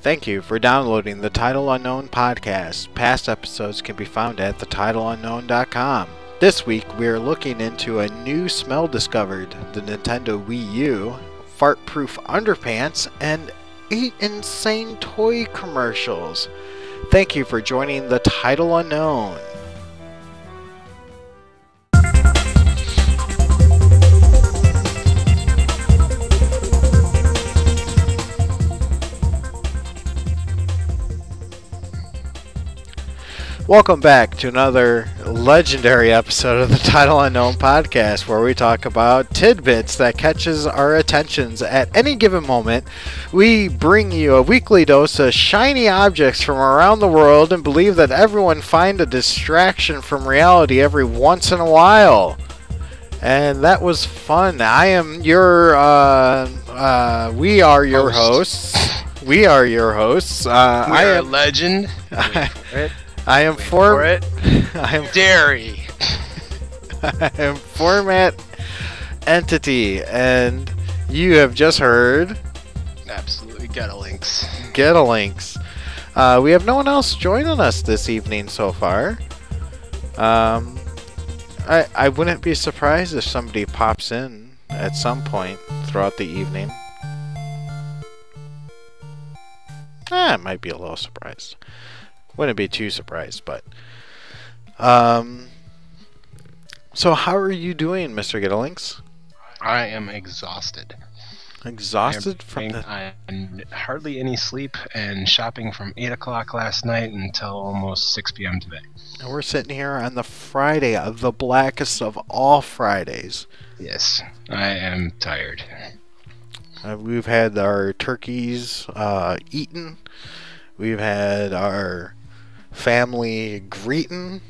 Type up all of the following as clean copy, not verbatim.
Thank you for downloading the Title Unknown podcast. Past episodes can be found at thetitleiunknown.com. This week we are looking into a new smell discovered, the Nintendo Wii U, fart-proof underpants, and 8 insane toy commercials. Thank you for joining the Title Unknown. Welcome back to another legendary episode of the Title Unknown podcast, where we talk about tidbits that catches our attentions at any given moment. We bring you a weekly dose of shiny objects from around the world and believe that everyone find a distraction from reality every once in a while. And that was fun. I am your, we are your hosts. We are your hosts. I am a legend. I am Dairy. I am Format Entity, and you have just heard Absolutely Getalinks. Getalinks. We have no one else joining us this evening so far. I wouldn't be surprised if somebody pops in at some point throughout the evening. I might be a little surprised. Wouldn't be too surprised, but so how are you doing, Mr. Getalinks? I am exhausted. Exhausted from the... I hardly any sleep and shopping from 8 o'clock last night until almost 6 p.m. today. And we're sitting here on the Friday of the blackest of all Fridays. Yes, I am tired. We've had our turkeys eaten. We've had our family greeting.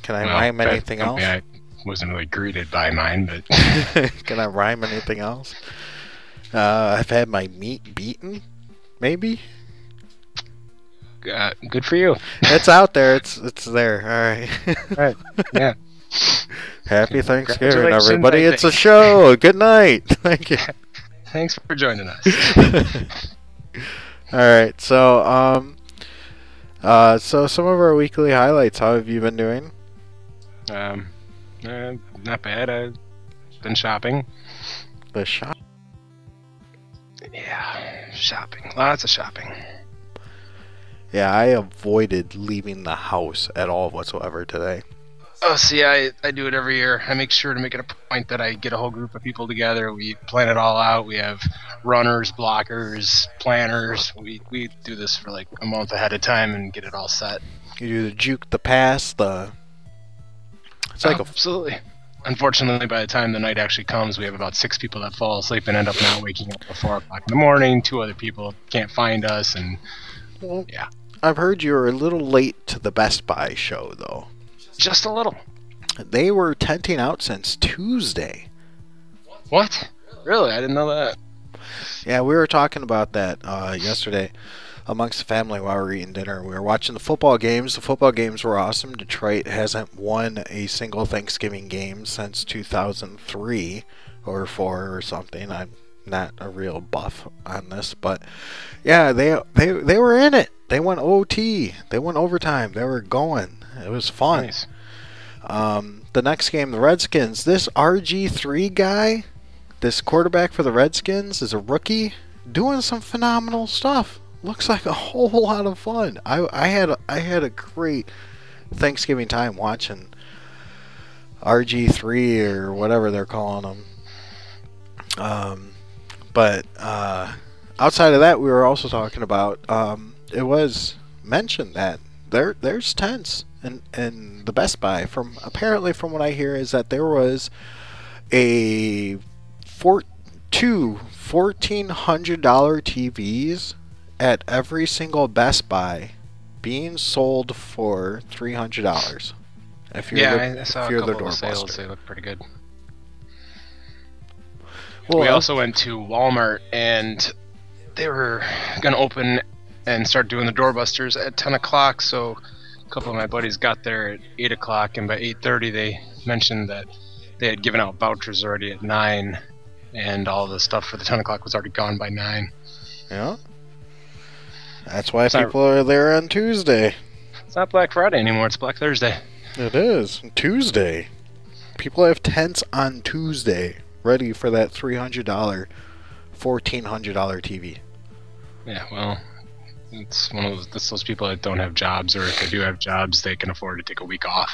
Can I rhyme anything else? I wasn't really greeted by mine, but... Can I rhyme anything else? I've had my meat beaten, maybe? Good for you. It's out there. It's there. All right. Right. Yeah. Happy Thanksgiving, everybody. It's a show. Good night. Thank you. Thanks for joining us. All right. So, so some of our weekly highlights. How have you been doing? Not bad. I've been shopping. The shop? Yeah, shopping. Lots of shopping. Yeah, I avoided leaving the house at all whatsoever today. Oh, see, I do it every year. I make sure to make it a point that I get a whole group of people together. We plan it all out. We have runners, blockers, planners. We do this for like a month ahead of time and get it all set. You do the juke, the pass, It's like absolutely. Unfortunately, by the time the night actually comes, we have about 6 people that fall asleep and end up not waking up at 4 o'clock in the morning. 2 other people can't find us, and yeah. I've heard you were a little late to the Best Buy show, though. Just a little. They were tenting out since Tuesday. What? Really? I didn't know that. Yeah, we were talking about that yesterday amongst the family while we were eating dinner. We were watching the football games. The football games were awesome. Detroit hasn't won a single Thanksgiving game since 2003 or 4 or something. I'm not a real buff on this, but yeah, they were in it. They went OT. They went overtime. They were going. It was fun. Nice. The next game, the Redskins. This RG3 guy, this quarterback for the Redskins, is a rookie doing some phenomenal stuff. Looks like a whole lot of fun. I had a great Thanksgiving time watching RG3 or whatever they're calling him. But outside of that, we were also talking about. It was mentioned that there's tents in the Best Buy. Apparently from what I hear is that there was two $1,400 TVs at every single Best Buy being sold for $300. I saw a couple of sales. They look pretty good. Well, we also went to Walmart, and they were going to open and start doing the doorbusters at 10 o'clock, so a couple of my buddies got there at 8 o'clock, and by 8:30 they mentioned that they had given out vouchers already at 9, and all the stuff for the 10 o'clock was already gone by 9. Yeah? That's why people are there on Tuesday. It's not Black Friday anymore. It's Black Thursday. It is. Tuesday. People have tents on Tuesday ready for that $300, $1,400 TV. Yeah, well, it's one of those, that's those people that don't have jobs, or if they do have jobs, they can afford to take a week off.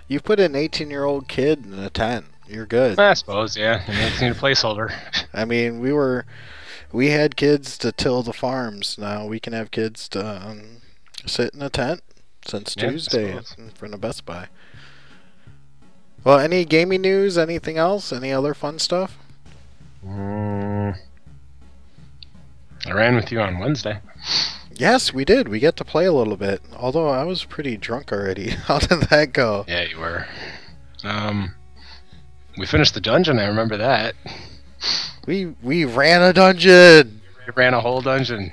You put an 18-year-old kid in a tent. You're good. I suppose, yeah. You just need a placeholder. I mean, we had kids to till the farms. Now we can have kids to sit in a tent since Tuesday in front of Best Buy. Well, any gaming news? Anything else? Any other fun stuff? I ran with you on Wednesday. Yes, we did. We get to play a little bit. Although I was pretty drunk already. How did that go? Yeah, you were. We finished the dungeon. I remember that. We ran a dungeon. We ran a whole dungeon.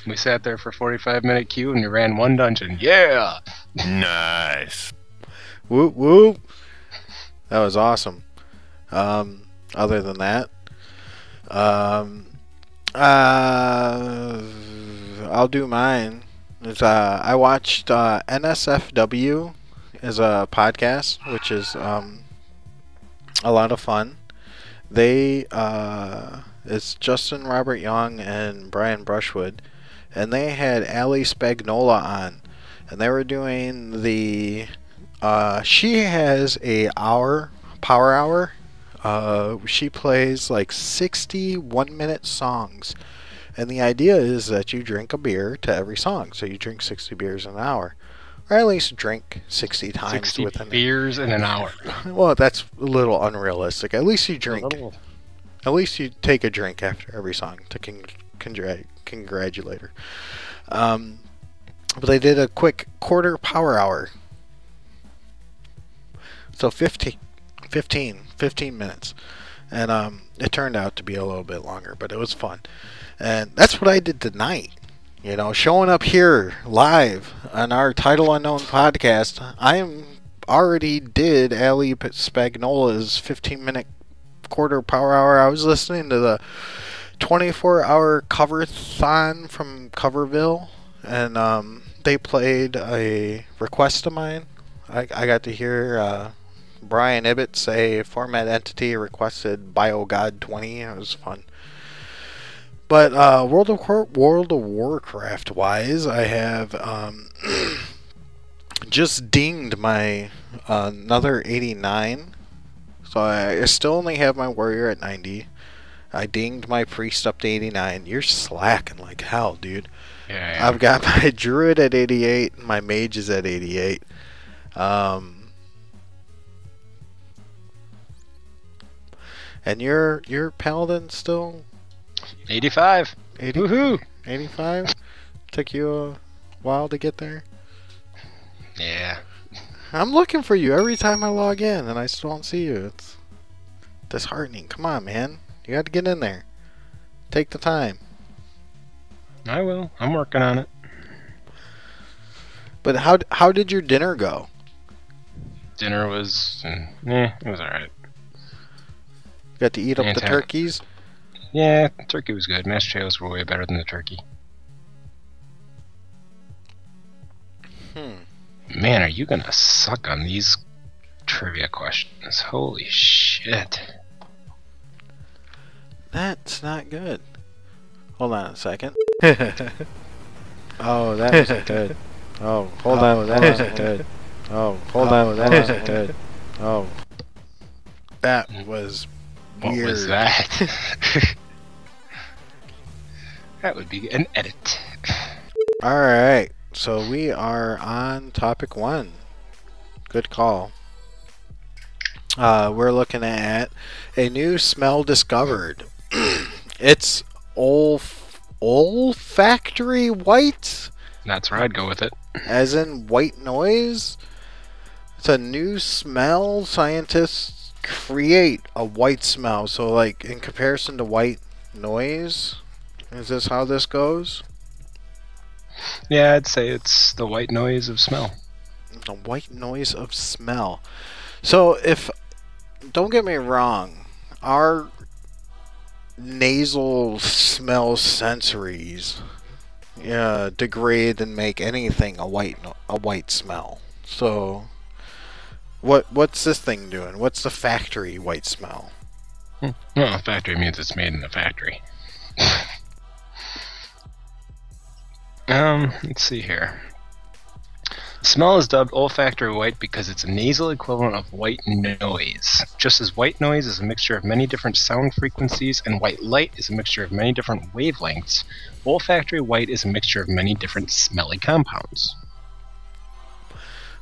We sat there for 45-minute queue and we ran one dungeon. Yeah. Nice. Whoop whoop. That was awesome. Other than that, I'll do mine. I watched NSFW as a podcast, which is a lot of fun. It's Justin Robert Young and Brian Brushwood, and they had Ali Spagnola on, and they were doing the. She has a power hour. She plays like 60 one-minute songs. And the idea is that you drink a beer to every song. So you drink 60 beers in an hour. Or at least drink 60 times 60 within beers in an hour. Well, that's a little unrealistic. At least you drink. At least you take a drink after every song to congratulate her. But they did a quick quarter power hour. So 15 minutes. And it turned out to be a little bit longer, but it was fun. And that's what I did tonight. You know, showing up here live on our Title Unknown podcast. I already did Ali Spagnola's 15-minute quarter power hour. I was listening to the 24-hour cover-thon from Coverville, and they played a request of mine. I got to hear Brian Ibbett say Format Entity requested BioGod 20. It was fun. But World of Warcraft wise, I have just dinged my another 89. So I still only have my warrior at 90. I dinged my priest up to 89. You're slacking like hell, dude. Yeah. I've got my druid at 88. And my mage is at 88. And your paladin still 85. 80, Woohoo! 85? Took you a while to get there? Yeah. I'm looking for you every time I log in and I still don't see you. It's disheartening. Come on, man. You got to get in there. Take the time. I will. I'm working on it. But how did your dinner go? Dinner was... it was alright. Got to eat up the turkeys? Yeah, turkey was good. Mashed potatoes were way better than the turkey. Man, are you gonna suck on these trivia questions? Holy shit. That's not good. Hold on a second. Oh, that wasn't good. Oh, hold on, that wasn't good. Oh, hold on, that wasn't good. Oh, that was weird. What was that? That would be an edit. Alright, so we are on topic 1. Good call. We're looking at a new smell discovered. It's olfactory white? That's where I'd go with it. As in white noise? It's a new smell. Scientists create a white smell. So, like, in comparison to white noise? Is this how this goes? Yeah, I'd say it's the white noise of smell. The white noise of smell. So, if... Don't get me wrong. Our nasal smell sensories degrade and make anything a white smell. So what's this thing doing? What's the factory white smell? Well, factory means it's made in a factory. Let's see here. Smell is dubbed olfactory white because it's a nasal equivalent of white noise. Just as white noise is a mixture of many different sound frequencies and white light is a mixture of many different wavelengths, olfactory white is a mixture of many different smelly compounds.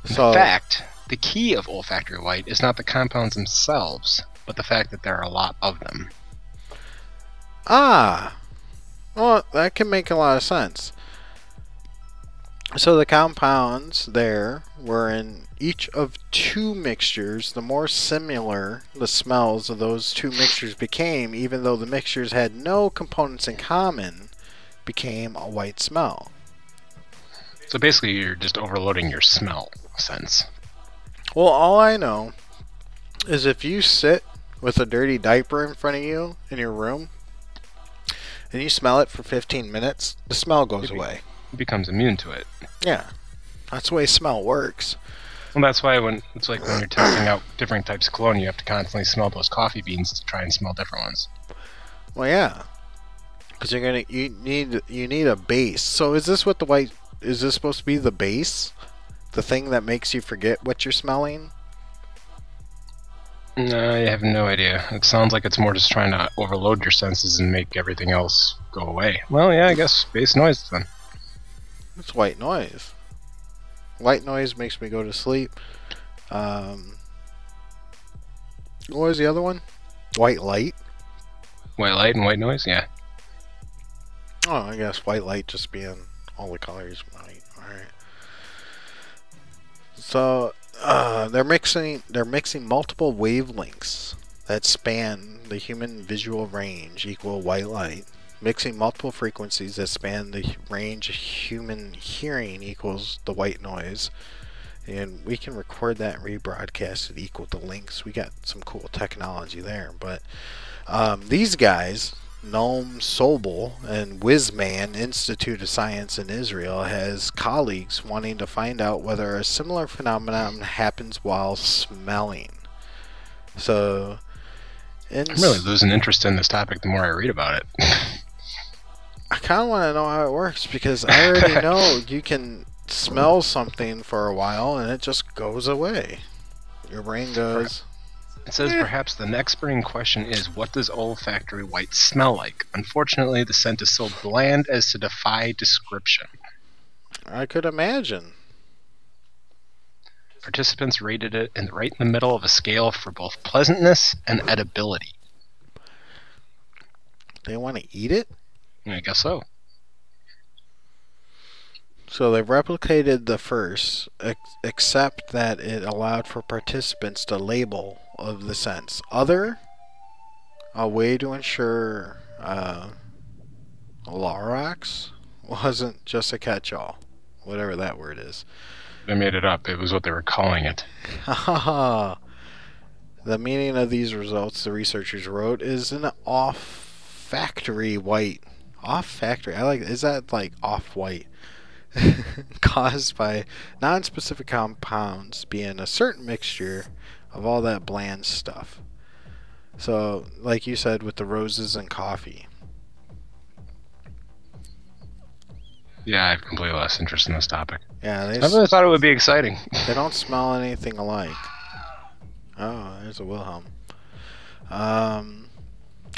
In fact, the key of olfactory white is not the compounds themselves, but the fact that there are a lot of them. Ah! Well, that can make a lot of sense. So the compounds there were in each of two mixtures. The more similar the smells of those two mixtures became, even though the mixtures had no components in common, became a white smell. So basically you're just overloading your smell sense. Well, all I know is if you sit with a dirty diaper in front of you in your room and you smell it for 15 minutes, the smell goes away. Becomes immune to it. Yeah, that's the way smell works. Well, that's why when you're testing out different types of cologne, you have to constantly smell those coffee beans to try and smell different ones. Well, yeah, because you need a base. So is this what the white? Is this supposed to be the base, the thing that makes you forget what you're smelling? No, I have no idea. It sounds like it's more just trying to overload your senses and make everything else go away. Well, yeah, I guess base noise then. It's white noise. White noise makes me go to sleep. What was the other one? White light? White light and white noise, yeah. Oh, I guess white light just being all the colors white. Alright. So they're mixing multiple wavelengths that span the human visual range equal white light. Mixing multiple frequencies that span the range of human hearing equals the white noise. And we can record that and rebroadcast it equal to links. We got some cool technology there. But these guys, Noam Sobel and Wizman Institute of Science in Israel, has colleagues wanting to find out whether a similar phenomenon happens while smelling. So, I'm really losing interest in this topic the more I read about it. I kind of want to know how it works because I already know you can smell something for a while and it just goes away. Your brain goes... It says perhaps the next burning question is, what does olfactory white smell like? Unfortunately, the scent is so bland as to defy description. I could imagine. Participants rated it right in the middle of a scale for both pleasantness and edibility. They want to eat it? I guess so. So they've replicated the first, except that it allowed for participants to label of the scents. Other, a way to ensure Lorax wasn't just a catch-all, whatever that word is. They made it up. It was what they were calling it. The meaning of these results, the researchers wrote, is an off-factory white. Off-factory? I like. Is that like off-white? Caused by non-specific compounds being a certain mixture of all that bland stuff. So, like you said, with the roses and coffee. Yeah, I have completely lost interest in this topic. Yeah, I really thought it would be exciting. They don't smell anything alike. Oh, there's a Wilhelm.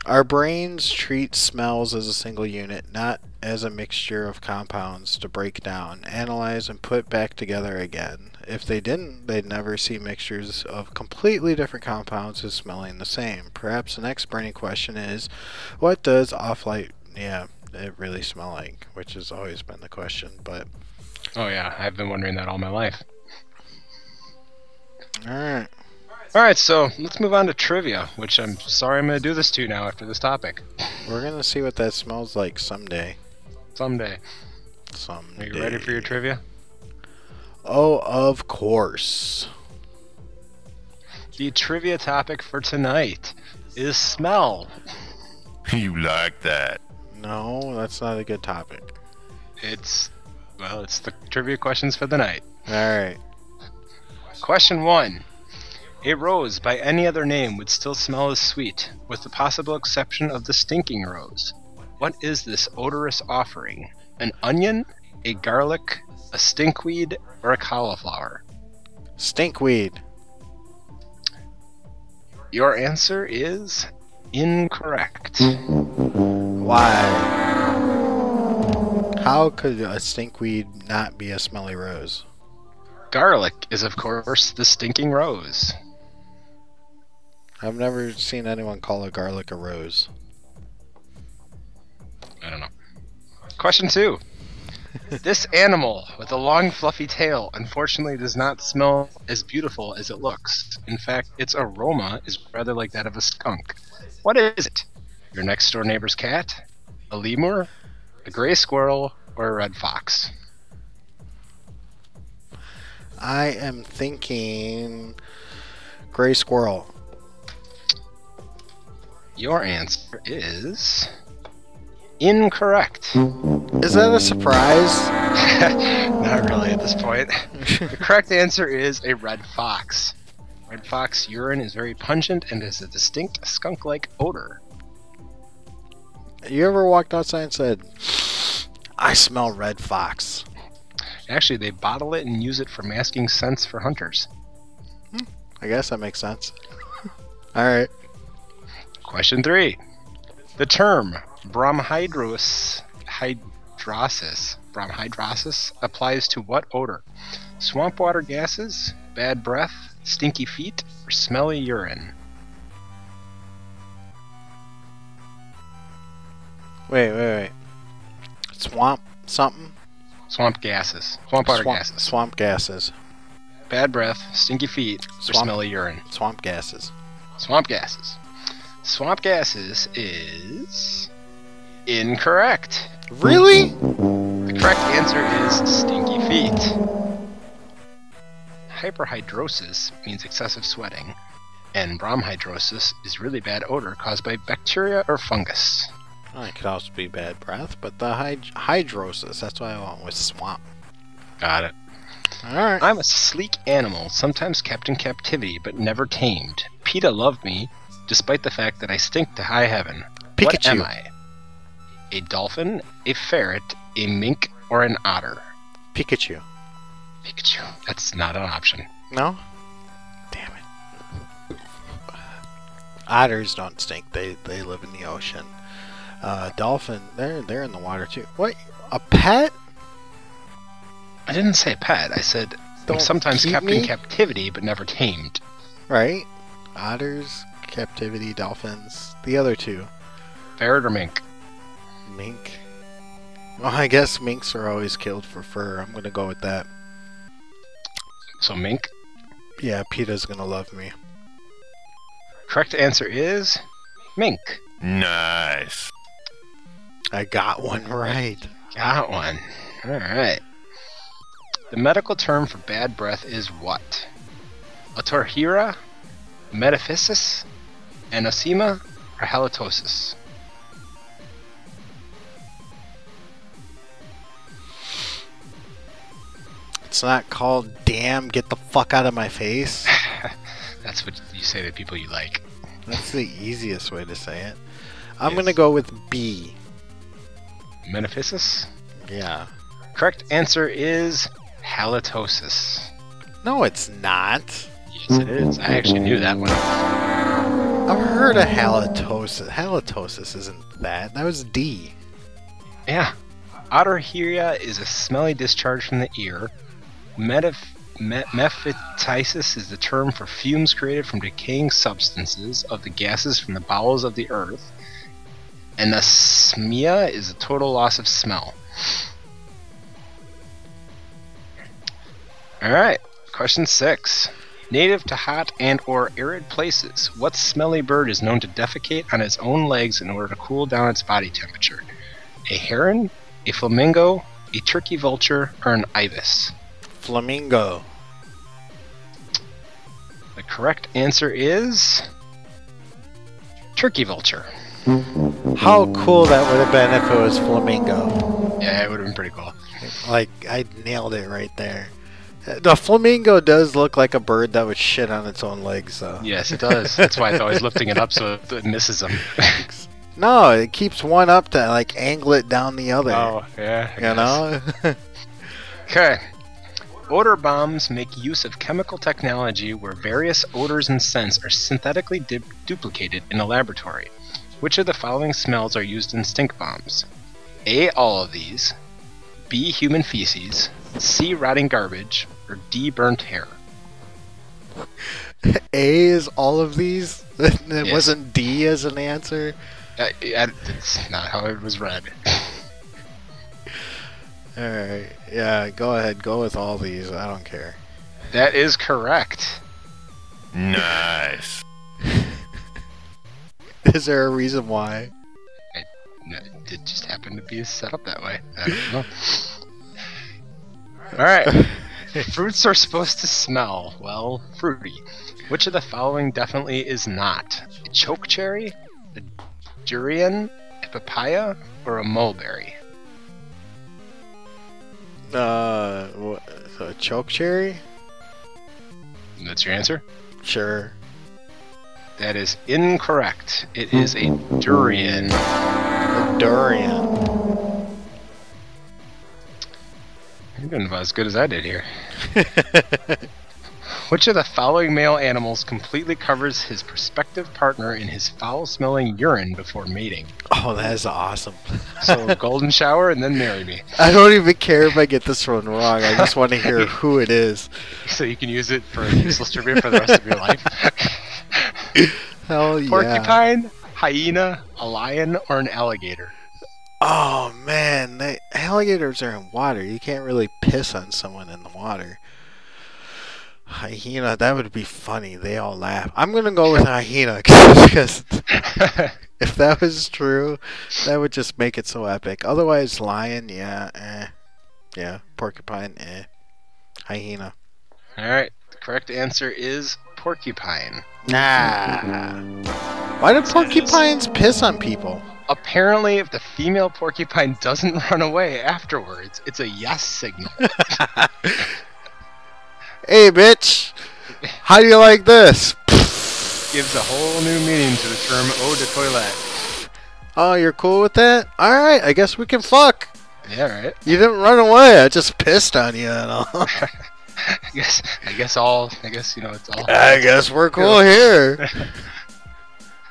Our brains treat smells as a single unit, not as a mixture of compounds to break down, analyze, and put back together again. If they didn't, they'd never see mixtures of completely different compounds as smelling the same. Perhaps the next burning question is, what does off-light, it really smell like? Which has always been the question, but... Oh yeah, I've been wondering that all my life. Alright. Alright, so let's move on to trivia, which I'm sorry I'm going to do this to you now after this topic. We're going to see what that smells like someday. Someday. Someday. Are you ready for your trivia? Oh, of course. The trivia topic for tonight is smell. You like that. No, that's not a good topic. It's the trivia questions for the night. Alright. Question 1. A rose by any other name would still smell as sweet, with the possible exception of the stinking rose. What is this odorous offering? An onion, a garlic, a stinkweed, or a cauliflower? Stinkweed. Your answer is incorrect. Why? How could a stinkweed not be a smelly rose? Garlic is, of course, the stinking rose. I've never seen anyone call a garlic a rose. I don't know. Question 2. This animal with a long fluffy tail unfortunately does not smell as beautiful as it looks. In fact, its aroma is rather like that of a skunk. What is it? Your next door neighbor's cat? A lemur? A gray squirrel? Or a red fox? I am thinking gray squirrel. Your answer is incorrect. Is that a surprise? Not really at this point. The correct answer is a red fox. Red fox urine is very pungent and has a distinct skunk-like odor. You ever walked outside and said, I smell red fox? Actually, they bottle it and use it for masking scents for hunters. I guess that makes sense. Alright. Question 3. The term bromhydrosis applies to what odor? Swamp water gases, bad breath, stinky feet, or smelly urine? Wait. Swamp something? Swamp gases. Swamp water gases. Swamp gases. Bad breath, stinky feet, or smelly urine? Swamp gases. Swamp gases. Swamp gases is incorrect. Really? The correct answer is stinky feet. Hyperhidrosis means excessive sweating, and bromhydrosis is really bad odor caused by bacteria or fungus. Well, it could also be bad breath, but the hydrosis, that's why I went with swamp. Got it. Alright. I'm a sleek animal, sometimes kept in captivity, but never tamed. PETA loved me, despite the fact that I stink to high heaven. Pikachu. What am I? A dolphin, a ferret, a mink, or an otter? Pikachu. Pikachu. That's not an option. No? Damn it. Otters don't stink. They live in the ocean. Dolphin, they're in the water too. What? A pet? I didn't say pet. I said Don't sometimes keep kept me? in captivity, but never tamed. Right? Otters, captivity, dolphins. The other two. Ferret or mink? Mink. Well, I guess minks are always killed for fur. I'm gonna go with that. So mink? Yeah, PETA's gonna love me. Correct answer is mink. Nice. I got one right. Got one. Alright. The medical term for bad breath is what? Otorrhea, metaphysis, anosema, or halitosis? It's not called damn, get the fuck out of my face. That's what you say to people you like. That's the easiest way to say it. I'm Yes. gonna go with B. Metaphysis? Yeah. Correct answer is halitosis. No, it's not. Yes, it is. I actually knew that one. I've heard of halitosis. Halitosis isn't that. That was D. Yeah. Otorrhea is a smelly discharge from the ear. Mephitis is the term for fumes created from decaying substances of the gases from the bowels of the earth. Anosmia is a total loss of smell. Alright, question 6. Native to hot and or arid places, what smelly bird is known to defecate on its own legs in order to cool down its body temperature? A heron, a flamingo, a turkey vulture, or an ibis? Flamingo. The correct answer is turkey vulture. How cool that would have been if it was flamingo. Yeah, it would have been pretty cool. Like, I nailed it right there. The flamingo does look like a bird that would shit on its own legs, though. Yes, it does. That's why it's always lifting it up so it misses them. No, it keeps one up to, like, angle it down the other. Oh, yeah. I You know? Okay. Odor bombs make use of chemical technology where various odors and scents are synthetically duplicated in a laboratory. Which of the following smells are used in stink bombs? A. All of these. B. Human feces. C. Rotting garbage. Or D. Burnt hair. A is all of these? It Yes. wasn't D as an answer? It's not how it was read. Alright, yeah, go ahead. Go with all these. I don't care. That is correct. Nice. Is there a reason why? It just happened to be set up that way. I don't know. Alright. Fruits are supposed to smell, well, fruity. Which of the following definitely is not? A choke cherry, a durian, a papaya, or a mulberry? A choke cherry? That's your answer? Sure. That is incorrect. It is a durian. A durian. You're doing about as good as I did here. Which of the following male animals completely covers his prospective partner in his foul-smelling urine before mating? Oh, that is awesome. So, golden shower and then marry me. I don't even care if I get this one wrong. I just want to hear who it is. So you can use it for useless trivia for the rest of your life. Hell yeah. Porcupine, hyena, a lion, or an alligator? Oh, man. Alligators are in water. You can't really piss on someone in the water. Hyena, that would be funny. They all laugh. I'm going to go with hyena because if that was true, that would just make it so epic. Otherwise, lion, yeah, yeah, porcupine, hyena. Alright, the correct answer is porcupine. Nah. Why do porcupines piss on people? Apparently, if the female porcupine doesn't run away afterwards, it's a yes signal. Hey, bitch. How do you like this? Gives a whole new meaning to the term eau de toilette. Oh, you're cool with that? Alright, I guess we can fuck. Yeah, right. You didn't run away. I just pissed on you and all. I guess it's all. I guess we're cool here.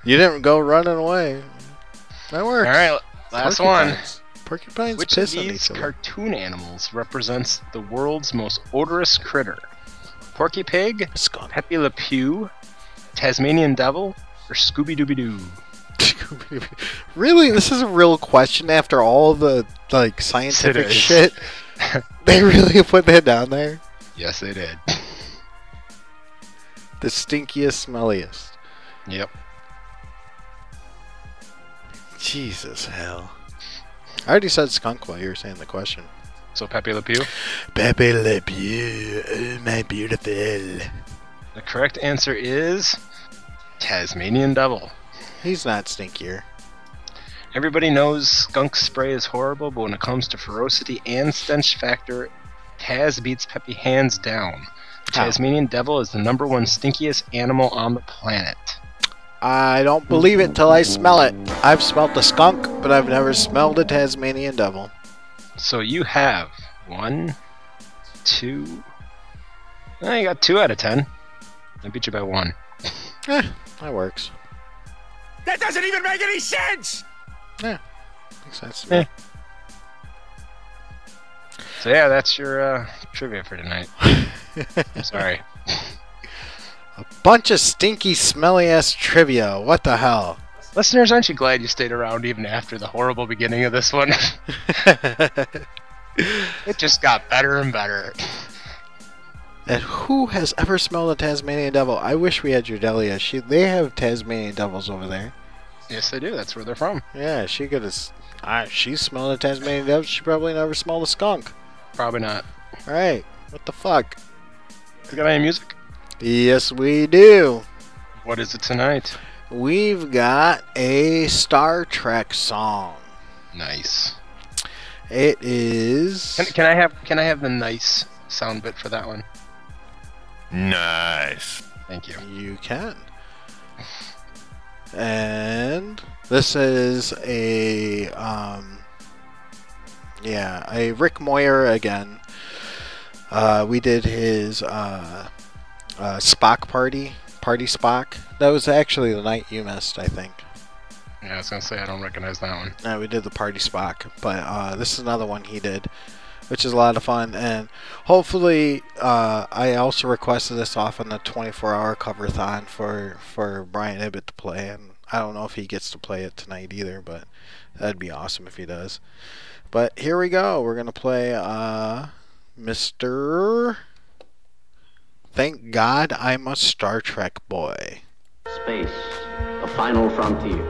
You didn't go running away. That works. Alright, last one. Porcupines Which of piss on these each other. cartoon animals represents the world's most odorous critter? Porky Pig, Skunk. Pepe Le Pew, Tasmanian Devil, or Scooby-Dooby-Doo? Really? This is a real question after all the like scientific It is. shit? They really put that down there? Yes, they did. The stinkiest, smelliest. Yep. Jesus hell. I already said skunk while you were saying the question. So Pepe Le Pew? Pepe Le Pew, oh my beautiful. The correct answer is Tasmanian Devil. He's not stinkier. Everybody knows skunk spray is horrible, but when it comes to ferocity and stench factor, Taz beats Pepe hands down. The How? Tasmanian Devil is the #1 stinkiest animal on the planet. I don't believe it till I smell it. I've smelled the skunk, but I've never smelled a Tasmanian devil. So you have 1, 2. You got 2 out of 10. I beat you by 1. That works. That doesn't even make any sense! Makes sense to me. So yeah, that's your trivia for tonight. I'm sorry. A bunch of stinky, smelly ass trivia. What the hell? Listeners, aren't you glad you stayed around even after the horrible beginning of this one? It just got better and better. And who has ever smelled a Tasmanian devil? I wish we had Jordelia. They have Tasmanian devils over there. Yes, they do. That's where they're from. Yeah, she could have. She smelled a Tasmanian devil. She probably never smelled a skunk. Probably not. Alright, what the fuck? We got any music? Yes, we do. What is it tonight? we've got a Star Trek song. Nice. It is. Can I have the nice sound bit for that one? Nice. Thank you. You can. And this is a Rick Moyer again. We did his Spock party Spock. That was actually the night you missed, I think. Yeah, I was gonna say I don't recognize that one. No, we did the Party Spock, but this is another one he did, which is a lot of fun. And hopefully, I also requested this off on the 24-hour cover-thon for Brian Ibbett to play, and I don't know if he gets to play it tonight either, but that'd be awesome if he does. But here we go. We're gonna play Mr. Thank God I'm a Star Trek Boy. Space, the final frontier.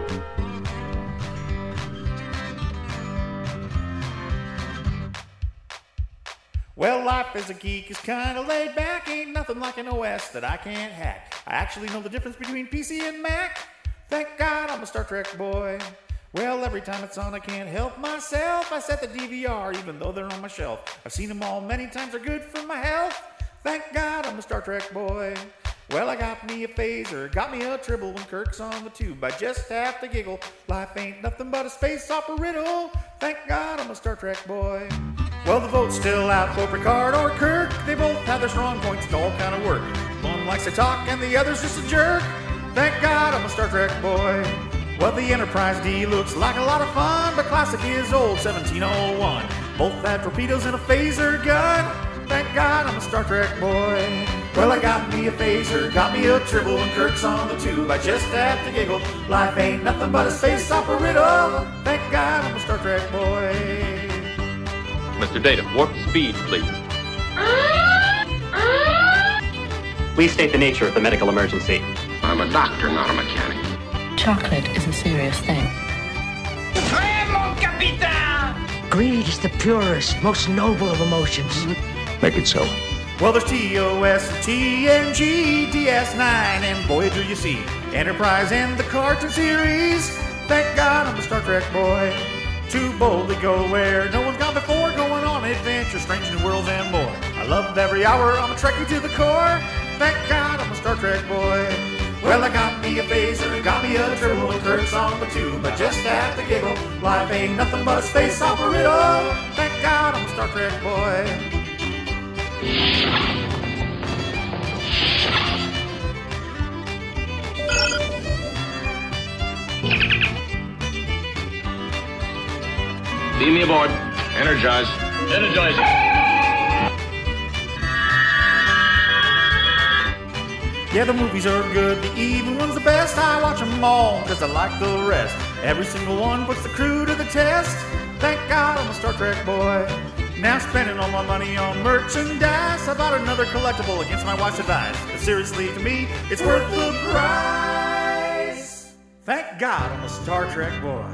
Well, life as a geek is kinda laid back. Ain't nothing like an OS that I can't hack. I actually know the difference between PC and Mac. Thank God I'm a Star Trek boy. Well, every time it's on, I can't help myself. I set the DVR even though they're on my shelf. I've seen them all many times, they're good for my health. Thank God I'm a Star Trek boy. Well, I got me a phaser, got me a tribble when Kirk's on the tube. I just have to giggle. Life ain't nothing but a space opera riddle. Thank God I'm a Star Trek boy. Well, the vote's still out for Picard or Kirk. They both have their strong points and all kind of work. One likes to talk and the other's just a jerk. Thank God I'm a Star Trek boy. Well, the Enterprise D looks like a lot of fun, but classic is old 1701. Both had torpedoes and a phaser gun. Thank God I'm a Star Trek boy. Well, I got me a phaser, got me a tribble when Kirk's on the tube. I just have to giggle. Life ain't nothing but a space opera riddle. Thank God I'm a Star Trek boy. Mr. Data, warp speed, please. Please state the nature of the medical emergency. I'm a doctor, not a mechanic. Chocolate is a serious thing. Greed is the purest, most noble of emotions. Make it so. Well, there's TOS and TNG, DS9 and Voyager, you see. Enterprise and the cartoon series. Thank God I'm a Star Trek boy. To boldly go where no one's gone before, going on adventures, strange new worlds and more. I love every hour, I'm a Trekkie to the core. Thank God I'm a Star Trek boy. Well, I got me a phaser, got me a tribble, and Kirk's on the tube. I just have to giggle. Life ain't nothing but a space opera riddle. Thank God I'm a Star Trek boy. Beam me aboard. Energize. Energizing. Yeah, the movies are good, the even one's the best. I watch them all, cause I like the rest. Every single one puts the crew to the test. Thank God I'm a Star Trek boy. Now spending all my money on merchandise. I bought another collectible against my wife's advice. But seriously, to me, it's worth the price. Thank God I'm a Star Trek boy.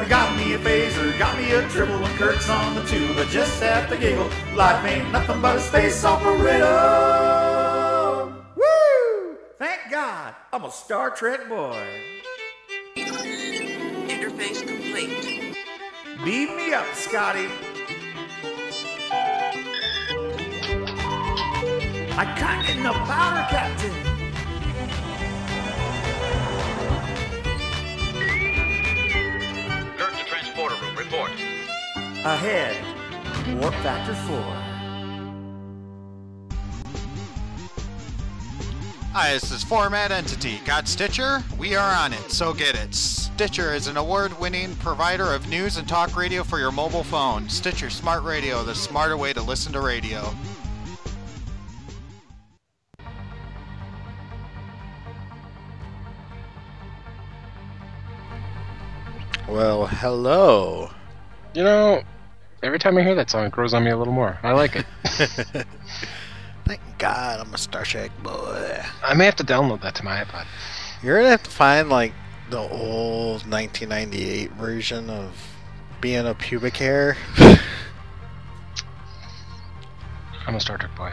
I got me a phaser, got me a tribble when Kirk's on the tube. I just have to giggle. Life ain't nothing but a space opera riddle. Woo! Thank God I'm a Star Trek boy. Interface complete. Beam me up, Scotty. I can't get enough powder, Captain. Kirk to transporter room. Report. Ahead, warp factor 4. Hi, this is Format Entity. Got Stitcher? We are on it, so get it. Stitcher is an award-winning provider of news and talk radio for your mobile phone. Stitcher Smart Radio, the smarter way to listen to radio. Well, hello. You know, every time I hear that song, it grows on me a little more. I like it. Thank God I'm a Star Trek boy. I may have to download that to my iPod. You're gonna have to find like the old 1998 version of being a pubic hair. I'm a Star Trek boy.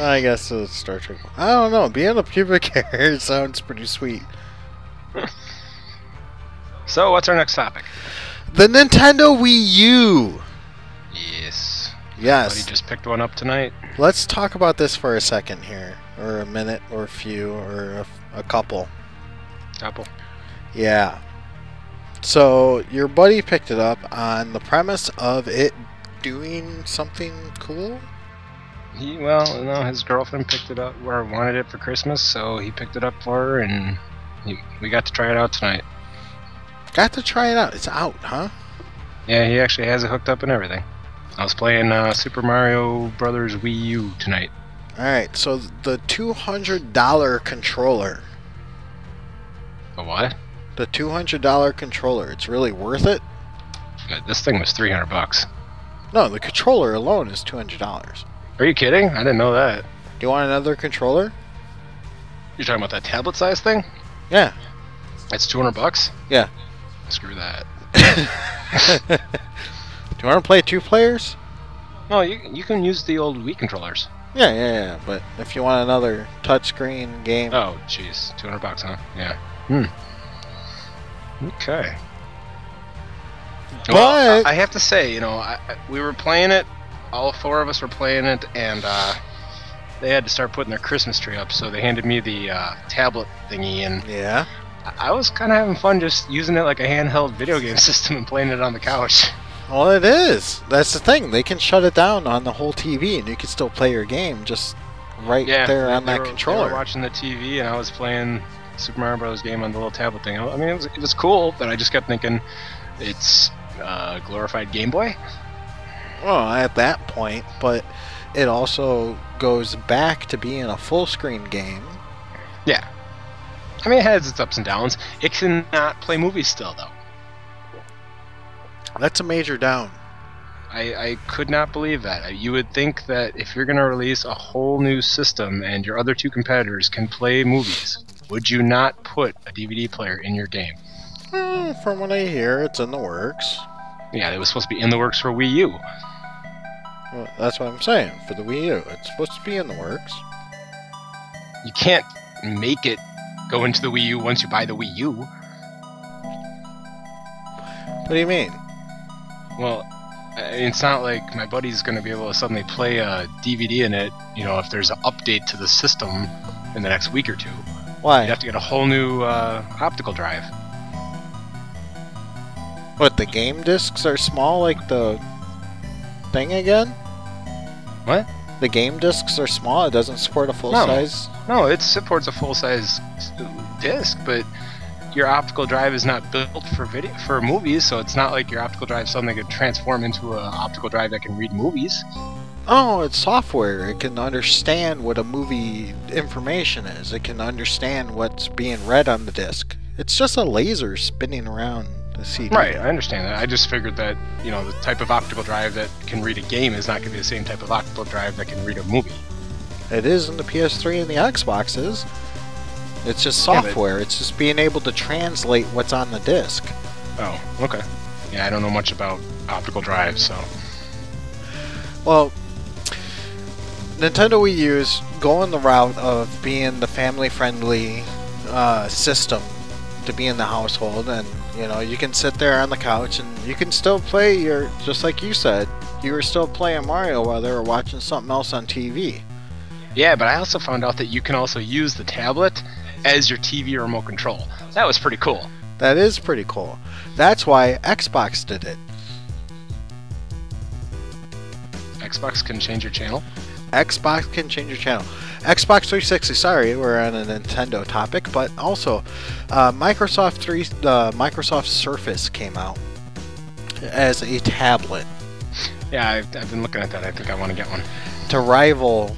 I guess it's Star Trek. I don't know. Being a pubic hair sounds pretty sweet. So, what's our next topic? The Nintendo Wii U. Yes. Yes. Buddy just picked one up tonight. Let's talk about this for a second here, or a minute, or a few, or a couple. Apple. Yeah. So your buddy picked it up on the premise of it doing something cool? His girlfriend picked it up or wanted it for Christmas, so he picked it up for her, and we got to try it out tonight. Got to try it out. It's out, huh? Yeah, he actually has it hooked up and everything. I was playing Super Mario Brothers Wii U tonight. Alright, so the $200 controller. The what? The $200 controller. It's really worth it? This thing was $300. No, the controller alone is $200. Are you kidding? I didn't know that. Do you want another controller? You're talking about that tablet size thing? Yeah. It's $200? Yeah. Screw that. Do you want to play 2 players? No, you can use the old Wii controllers. Yeah. But if you want another touchscreen game... Oh, jeez. $200, huh? Yeah. Okay. But... Well, I have to say, we were playing it. All 4 of us were playing it, and they had to start putting their Christmas tree up, so they handed me the tablet thingy, and yeah, I was kind of having fun just using it like a handheld video game system and playing it on the couch. Well, it is. That's the thing. They can shut it down on the whole TV, and you can still play your game just there on that controller. They were watching the TV, and I was playing Super Mario Bros. Game on the little tablet thing. I mean, it was cool, but I just kept thinking, it's glorified Game Boy. Well, at that point, but it also goes back to being a full-screen game. Yeah. I mean, it has its ups and downs. It cannot play movies still, though. That's a major down. I could not believe that. You would think that if you're going to release a whole new system and your other 2 competitors can play movies, would you not put a DVD player in your game? From what I hear, it's in the works. Yeah, it was supposed to be in the works for Wii U. Well, that's what I'm saying. For the Wii U, it's supposed to be in the works. You can't make it go into the Wii U once you buy the Wii U. What do you mean? Well, it's not like my buddy's going to be able to suddenly play a DVD in it, if there's an update to the system in the next week or 2. Why? You'd have to get a whole new optical drive. What, the game discs are small like the thing again? What? The game discs are small? It doesn't support a full-size? No, it supports a full-size disc, but your optical drive is not built for movies, so it's not like your optical drive suddenly could transform into an optical drive that can read movies. Oh, it's software. It can understand what a movie information is. It can understand what's being read on the disc. It's just a laser spinning around the CD. Right, I understand that. I just figured that, the type of optical drive that can read a game is not going to be the same type of optical drive that can read a movie. It is in the PS3 and the Xboxes. It's just software. It's just being able to translate what's on the disc. Oh, okay. Yeah, I don't know much about optical drives, so... Well, Nintendo Wii U's going the route of being the family-friendly system to be in the household, and you can sit there on the couch and you can still play just like you said, you were still playing Mario while they were watching something else on TV. Yeah, but I also found out that you can also use the tablet as your TV remote control. That was pretty cool. That is pretty cool. That's why Xbox did it. Xbox can change your channel? Xbox can change your channel. Xbox 360, sorry, we're on a Nintendo topic, but also Microsoft Surface came out as a tablet. Yeah, I've been looking at that. I think I want to get one. To rival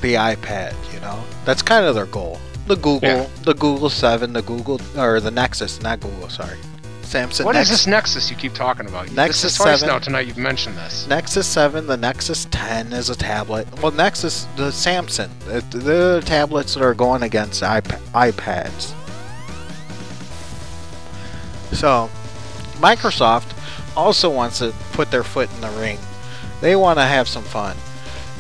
the iPad, That's kind of their goal. The Google 7, the Nexus, not Google, sorry. Samsung. What is this Nexus you keep talking about? Nexus this is twice 7. Now tonight you've mentioned this. Nexus 7, the Nexus 10 is a tablet. Well, the Samsung, the tablets that are going against iPads. So, Microsoft also wants to put their foot in the ring. They want to have some fun.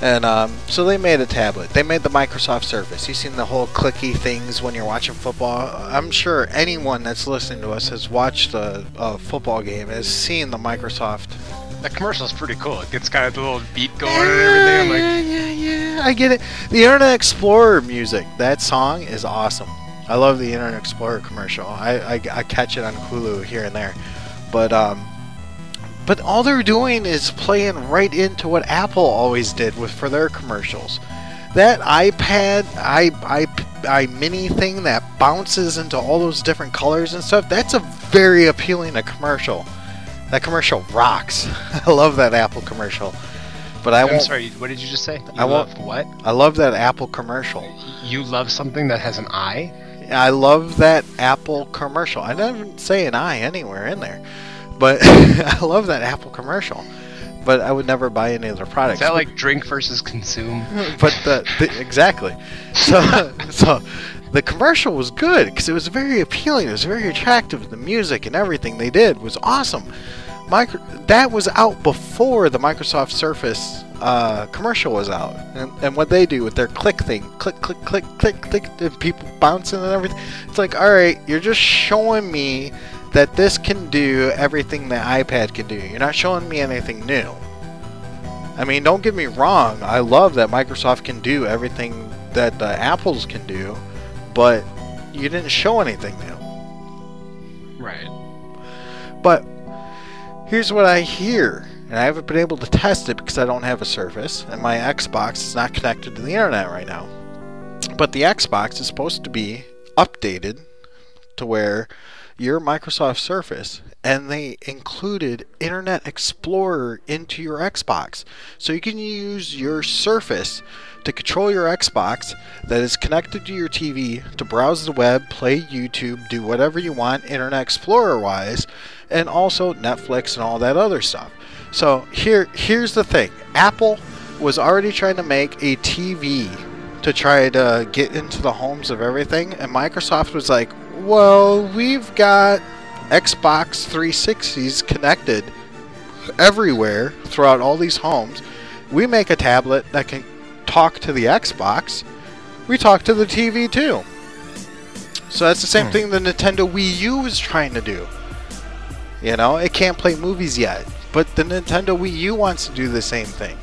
And so they made a tablet. They made the Microsoft Surface. You've seen the whole clicky things when you're watching football. I'm sure anyone that's listening to us has watched a football game, has seen the Microsoft. That commercial's pretty cool. It gets kind of the little beat going and everything. I'm like, Yeah, I get it. The Internet Explorer music, that song is awesome. I love the Internet Explorer commercial. I catch it on Hulu here and there. But all they're doing is playing right into what Apple always did for their commercials. That iPad, i mini thing that bounces into all those different colors and stuff, that's a very appealing commercial. That commercial rocks. I love that Apple commercial. But I'm sorry, what did you just say? You love what? I love that Apple commercial. You love something that has an I? I love that Apple commercial. I didn't say an I anywhere in there. But I love that Apple commercial. But I would never buy any of their products. Is that like drink versus consume? But exactly. So the commercial was good because it was very appealing. It was very attractive. The music and everything they did was awesome. That was out before the Microsoft Surface commercial was out. And what they do with their click thing, click, click, click, click, click, and people bouncing and everything. It's like, all right, you're just showing me that this can do everything the iPad can do. You're not showing me anything new. I mean, don't get me wrong. I love that Microsoft can do everything that the Apples can do, but you didn't show anything new. Right. But here's what I hear, and I haven't been able to test it because I don't have a Surface, and my Xbox is not connected to the internet right now. But the Xbox is supposed to be updated to where your Microsoft Surface, and they included Internet Explorer into your Xbox. So you can use your Surface to control your Xbox that is connected to your TV to browse the web, play YouTube, do whatever you want Internet Explorer wise, and also Netflix and all that other stuff. So here's the thing. Apple was already trying to make a TV to try to get into the homes of everything, and Microsoft was like, well, we've got Xbox 360s connected everywhere throughout all these homes. We make a tablet that can talk to the Xbox. We talk to the TV too. So that's the same thing the Nintendo Wii U is trying to do. You know, it can't play movies yet, but the Nintendo Wii U wants to do the same thing.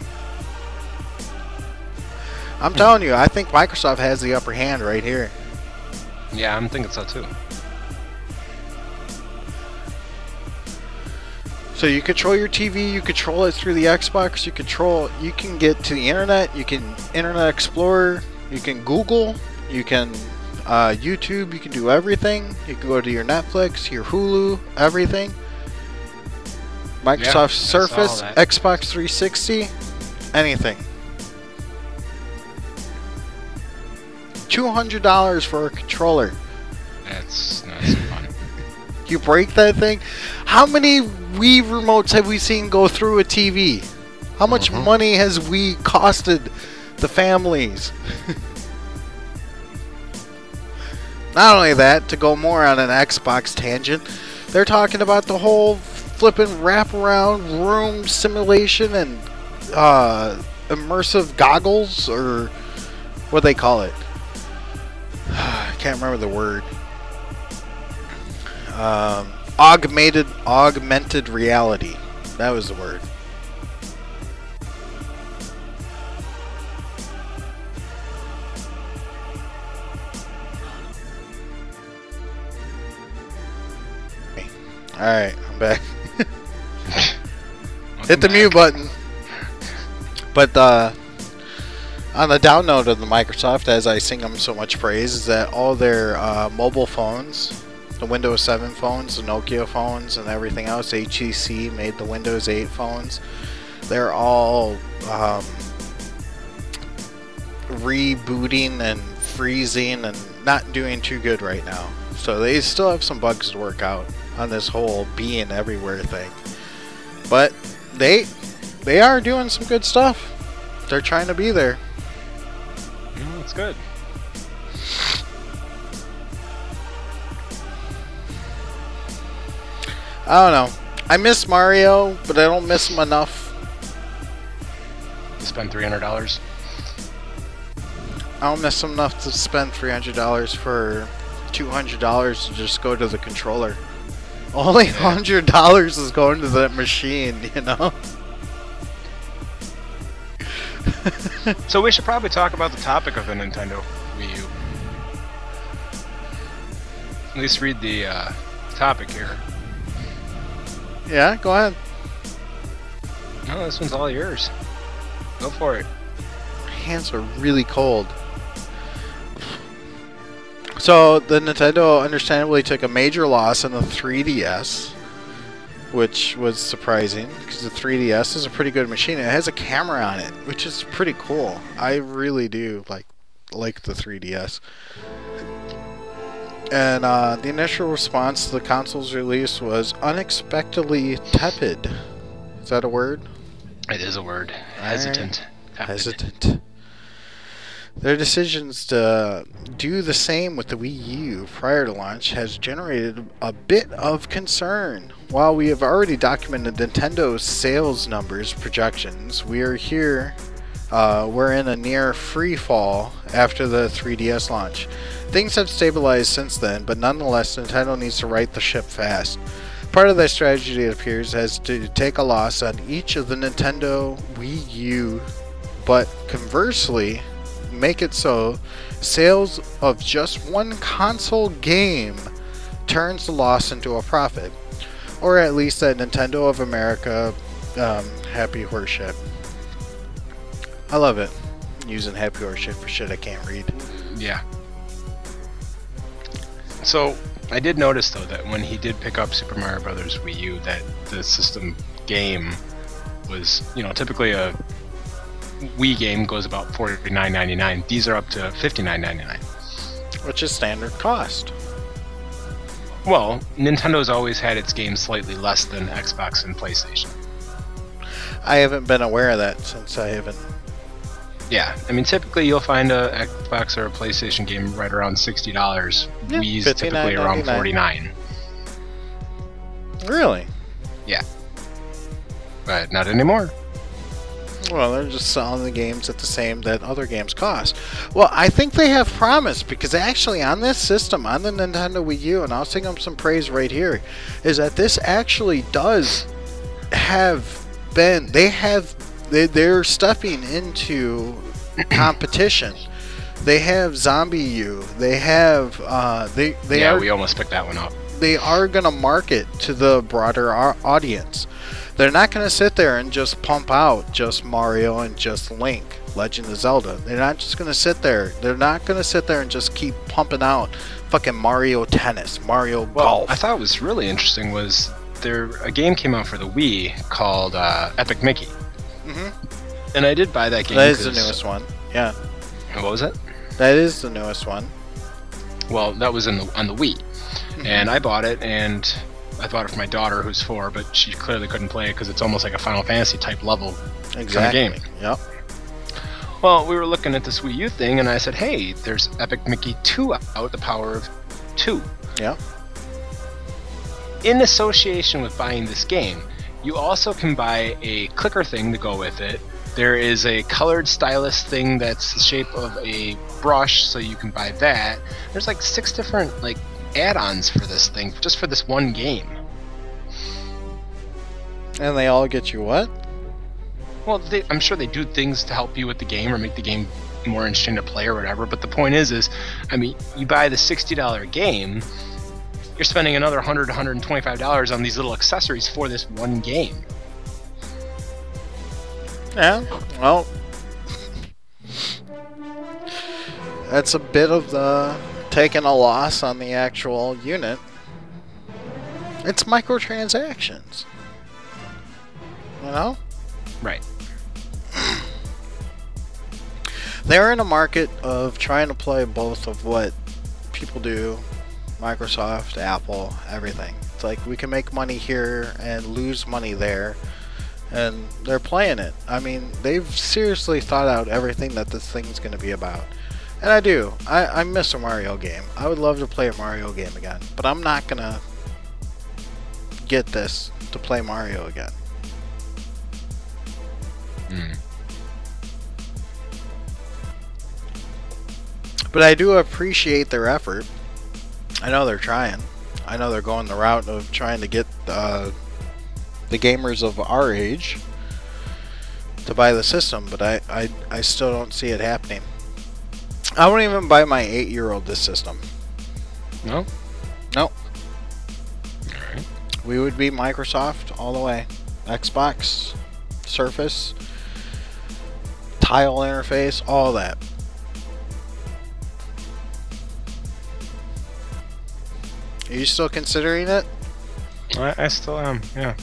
I'm telling you, I think Microsoft has the upper hand right here. Yeah, I'm thinking so too. So you control your TV, you control it through the Xbox, you can get to the internet, you can Internet Explorer, you can Google, you can YouTube, you can do everything. You can go to your Netflix, your Hulu, everything. Microsoft Surface, Xbox 360, anything. $200 for a controller. That's fun. You break that thing. How many Wii remotes have we seen go through a TV? How much money has Wii costed the families? Not only that, to go more on an Xbox tangent, they're talking about the whole flipping wraparound room simulation and immersive goggles, or what they call it. I can't remember the word. Augmented reality. That was the word. Alright, I'm back. Hit the mute button. But on the down note of the Microsoft, as I sing them so much praise, is that all their mobile phones, the Windows 7 phones, the Nokia phones, and everything else, HTC made the Windows 8 phones, they're all rebooting and freezing and not doing too good right now. So they still have some bugs to work out on this whole being everywhere thing. But they are doing some good stuff. They're trying to be there. That's good. I don't know. I miss Mario, but I don't miss him enough. to spend $300. I don't miss enough to spend $300 for $200 to just go to the controller. Only $100 is going to that machine, you know? So we should probably talk about the topic of the Nintendo Wii U. At least read the topic here. Yeah, go ahead. No, this one's all yours. Go for it. My hands are really cold. So, the Nintendo understandably took a major loss in the 3DS, which was surprising, because the 3DS is a pretty good machine. It has a camera on it, which is pretty cool. I really do like the 3DS. And the initial response to the console's release was unexpectedly tepid. Is that a word? It is a word. Hesitant. Hesitant. Their decisions to do the same with the Wii U prior to launch has generated a bit of concern. While we have already documented Nintendo's sales numbers projections, we're in a near free fall after the 3DS launch. Things have stabilized since then, but nonetheless, Nintendo needs to right the ship fast. Part of their strategy, it appears, has to take a loss on each of the Nintendo Wii U, but conversely, make it so sales of just one console game turns the loss into a profit. Or at least that Nintendo of America happy horseshit. I love it. Using happy horseshit for shit I can't read. Yeah. So, I did notice though that when he did pick up Super Mario Bros. Wii U, that the system game was, typically a Wii game goes about $49.99. These are up to $59.99. Which is standard cost. Well, Nintendo's always had its games slightly less than Xbox and PlayStation. I haven't been aware of that since I haven't. Yeah, I mean, typically you'll find a Xbox or a PlayStation game right around $60. Yeah, Wii's typically around $49. Really? Yeah. But not anymore. Well, they're just selling the games at the same that other games cost. Well, I think they have promised, because actually on this system, on the Nintendo Wii U, and I'll sing them some praise right here, is that this actually does have been, they're stepping into competition. They have Zombie U. They have, we almost picked that one up. They are going to market to the broader audience. They're not going to sit there and just pump out just Mario and just Link, Legend of Zelda. They're not just going to sit there. They're not going to sit there and just keep pumping out fucking Mario Tennis, Mario Golf. I thought what was really interesting was a game came out for the Wii called Epic Mickey. Mm-hmm. And I did buy that game. That is the newest one. Yeah. What was it? That is the newest one. Well, that was on the Wii. Mm-hmm. And I bought it, and I bought it for my daughter, who's 4, but she clearly couldn't play it because it's almost like a Final Fantasy type level kind of game. Yep. Well, we were looking at this Wii U thing, and I said, hey, there's Epic Mickey 2 out, the power of 2. Yep. In association with buying this game, you also can buy a clicker thing to go with it. There is a colored stylus thing that's the shape of a brush, so you can buy that. There's like 6 different add-ons for this thing, just for this one game. And they all get you what? Well, I'm sure they do things to help you with the game or make the game more interesting to play or whatever, but the point is, I mean, you buy the $60 game, you're spending another $100 to $125 on these little accessories for this one game. Yeah, well, that's a bit of the taking a loss on the actual unit. It's microtransactions. You know? Right. They're in a market of trying to play both of what people do, Microsoft, Apple, everything. It's like we can make money here and lose money there, and they're playing it. I mean, they've seriously thought out everything that this thing's going to be about. And I do. I miss a Mario game. I would love to play a Mario game again, but I'm not going to get this to play Mario again. But I do appreciate their effort. I know they're trying. I know they're going the route of trying to get the gamers of our age to buy the system, but I still don't see it happening. I won't even buy my 8-year-old this system. No? Nope. Alright. We would be Microsoft all the way. Xbox, Surface, tile interface, all that. Are you still considering it? I still am, yeah.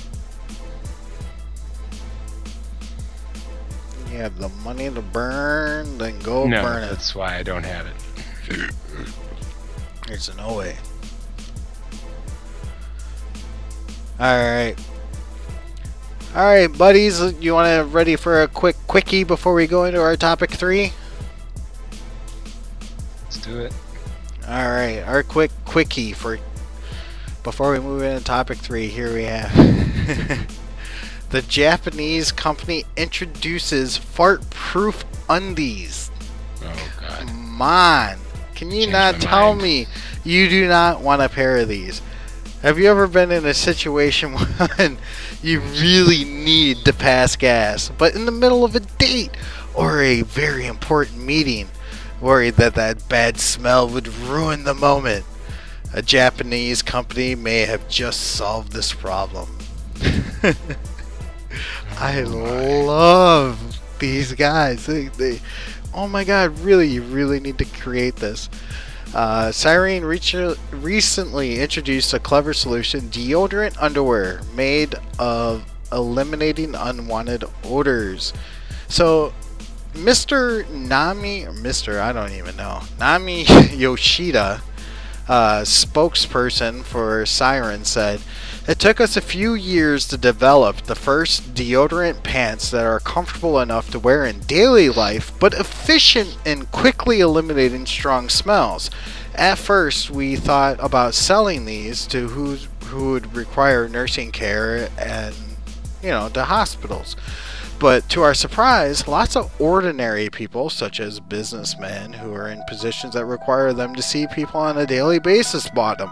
You have the money to burn, then go No, burn it. that's why I don't have it. There's no way. Alright. Alright, buddies. You want to ready for a quick quickie before we go into our topic 3? Let's do it. Alright, our quickie for before we move into topic 3, here we have the Japanese company introduces fart-proof undies. Oh god. Come on. Can you Change not my tell mind. me you do not want a pair of these? Have you ever been in a situation when you really need to pass gas, but in the middle of a date or a very important meeting, worried that that bad smell would ruin the moment? A Japanese company may have just solved this problem. I love these guys. They oh my god, really, you really need to create this. Cyrene recently introduced a clever solution, deodorant underwear made of eliminating unwanted odors. So, Mr. Nami, or Mr. I don't even know, Nami Yoshida, spokesperson for Siren, said, "It took us a few years to develop the first deodorant pants that are comfortable enough to wear in daily life, but efficient in quickly eliminating strong smells. At first, we thought about selling these to who would require nursing care and, to hospitals. But to our surprise, lots of ordinary people, such as businessmen who are in positions that require them to see people on a daily basis, bought them.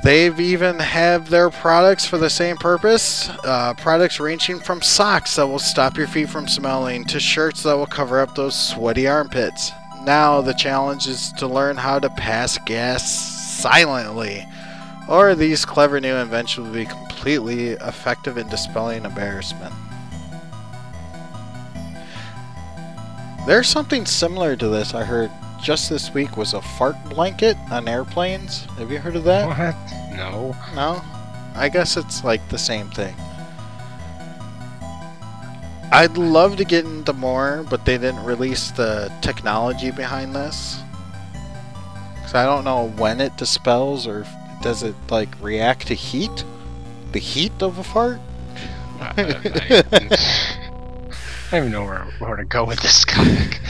They've even have their products for the same purpose. Products ranging from socks that will stop your feet from smelling to shirts that will cover up those sweaty armpits. Now the challenge is to learn how to pass gas silently, or these clever new inventions will be completely effective in dispelling embarrassment." There's something similar to this I heard just this week, was a fart blanket on airplanes. Have you heard of that? What? No. No? I guess it's like the same thing. I'd love to get into more, but they didn't release the technology behind this. Because I don't know when it dispels, or does it like react to heat? The heat of a fart? I don't even know where to go with this comic.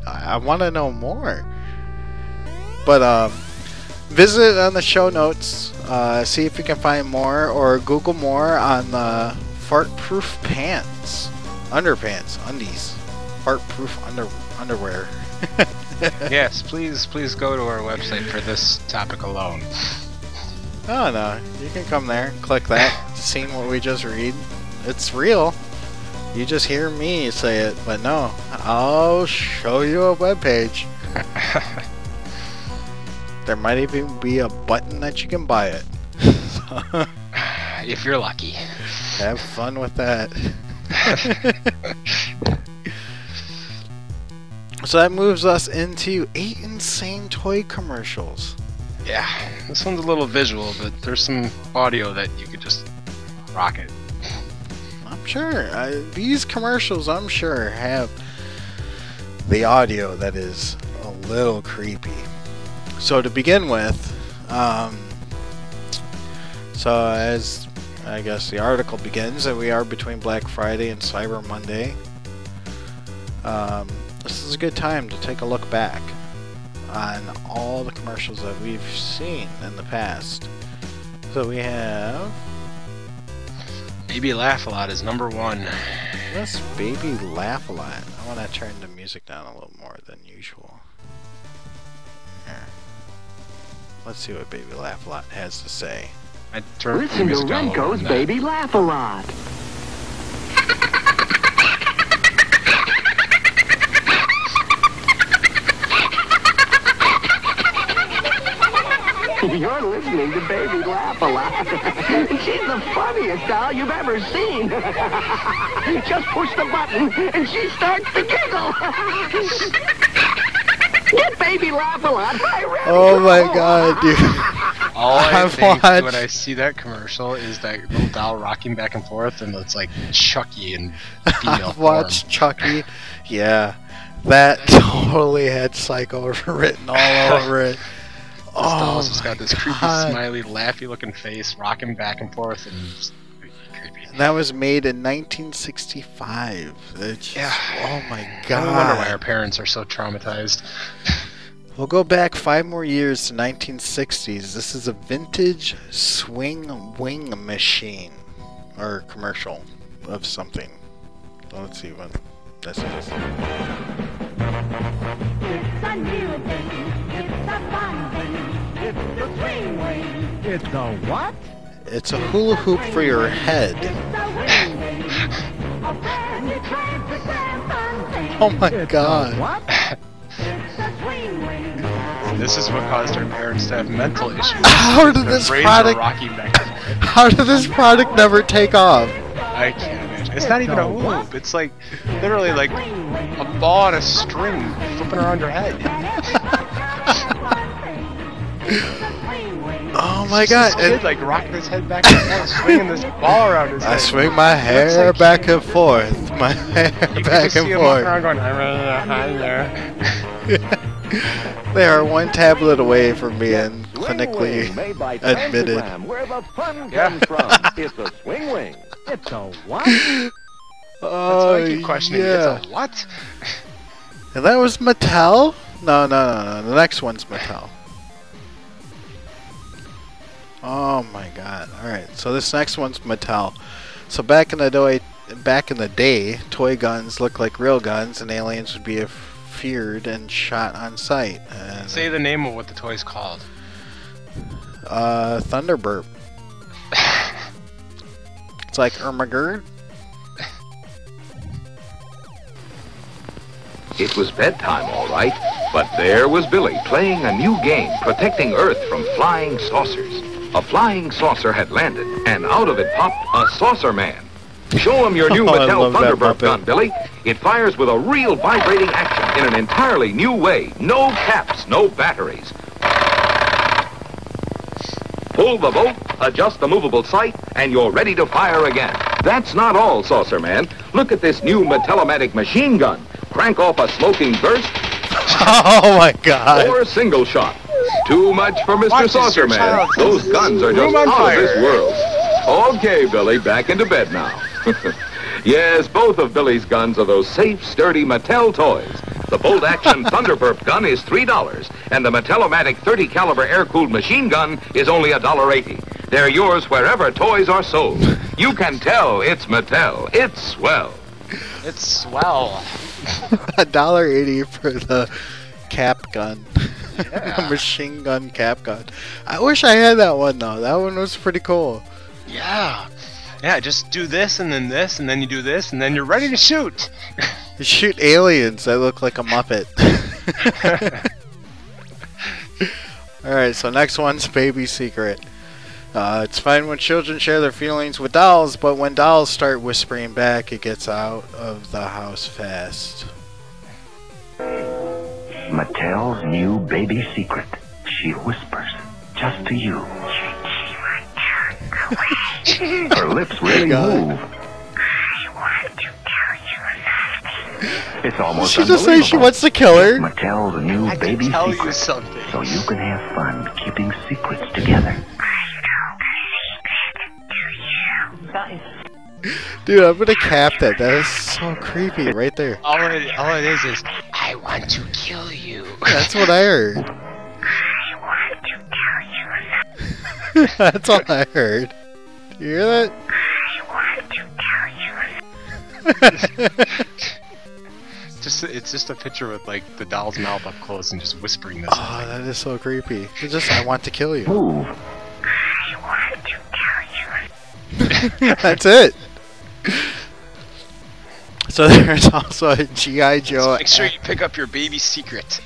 I want to know more. But visit on the show notes, see if you can find more, or Google more on the fart-proof pants, underpants, undies, fart-proof underwear. Yes, please go to our website for this topic alone. Oh no, you can come there and click that. Seen what we just read? It's real. You just hear me say it, but no, I'll show you a webpage. There might even be a button that you can buy it. If you're lucky. Have fun with that. So that moves us into 8 insane toy commercials. Yeah, this one's a little visual, but there's some audio that you could just rock it. I'm sure. These commercials, I'm sure, have the audio that is a little creepy. So to begin with, so as I guess the article begins, that we are between Black Friday and Cyber Monday. This is a good time to take a look back on all the commercials that we've seen in the past. So we have Baby Laugh-A-Lot is number 1. this Baby Laugh-A-Lot. I want to turn the music down a little more than usual. here. Let's see what Baby Laugh-A-Lot has to say. I turned the Listen to music down a little Renko's bit. Baby Laugh-A-Lot. You're listening to Baby Laugh-A-Lot. She's the funniest doll you've ever seen. Just push the button and she starts to giggle. Get Baby Laugh-A-Lot by Red Oh my Crow. god, dude. All I I've think watched- when I see that commercial is that little doll rocking back and forth, and it's like Chucky in female I've watched form. Chucky. Yeah. That totally had Psycho written all over it. This doll's just got this creepy, God. smiley, laughy-looking face, rocking back and forth, and just creepy. And that was made in 1965. It's just, Yeah. Oh my I wonder why our god. parents are so traumatized. We'll go back 5 more years to 1960s. This is a vintage swing wing machine. Or commercial of something. So let's see what this is. It's a new thing. It's a fun thing. It's the swing wing. It's the what? It's a hula hoop for your head. It's a wing wing. A brand new grand fun thing. Oh my god. What? It's a swing wing. This is what caused our parents to have mental issues. How did Their this brains product- were rocking back and forth. How did this product never take off? I can't imagine. It's not even a hula hoop. It's like literally like a ball on a string flipping around your head. Oh my god. This kid like rocking his head back and forth, swinging this ball around his head. I swing my hair like- back and forth. My hair You can back just and see him walking forth. around going, hi there. They are one tablet away from being Swing clinically Wing, made by admitted. Transgram, where the fun Yeah. comes from. It's a swing wing. It's a what? Oh, That's why I keep questioning. yeah. It's a what? And that was Mattel? No. The next one's Mattel. Oh my god. Alright, so this next one's Mattel. So back in the day, toy guns looked like real guns and aliens would be feared and shot on sight. And, Say the name of what the toy's called. Thunderbird. It's like Ermagerd. It was bedtime, all right, but there was Billy playing a new game, protecting Earth from flying saucers. A flying saucer had landed, and out of it popped a saucer man. Show him your new Oh, I Mattel love that Thunderbird Muppet. gun, Billy. It fires with a real vibrating action in an entirely new way. No caps, no batteries. Pull the bolt, adjust the movable sight, and you're ready to fire again. That's not all, Saucer Man. Look at this new Mattel-O-Matic machine gun. Crank off a smoking burst Oh my god. or a single shot. Too much for Mr. Watch this, Saucer your Man. child. Those guns are just Room on out fire. of this world. Okay, Billy, back into bed now. Yes, both of Billy's guns are those safe, sturdy Mattel toys. The bolt-action Thunderbird gun is $3, and the Mattel-O-Matic 30-caliber air-cooled machine gun is only $1.80. They're yours wherever toys are sold. You can tell it's Mattel. It's swell. It's swell. $1.80 for the cap gun. Yeah. A machine gun cap gun. I wish I had that one though. That one was pretty cool. Yeah. Yeah, just do this, and then you do this, and then you're ready to shoot. You shoot aliens that look like a Muppet. Alright, so next one's Baby Secret. It's fine when children share their feelings with dolls, but when dolls start whispering back, it gets out of the house fast. Mattel's new baby secret. She whispers just to you. Her lips really move. It's almost She just says she unbelievable. wants to kill her. Mattel's new I baby can tell secret. you something. So you can have fun keeping secrets together. Dude, I'm gonna cap that. That is so creepy right there. All it is I want to kill you. That's what I heard. That's all I heard. Do you hear that? It's just a picture with like the doll's mouth up close and just whispering this. Oh, that is so creepy. It's just, I want to kill you. Move. I want to kill you. That's it. So there's also a G.I. Joe. Make sure you pick up your baby secret.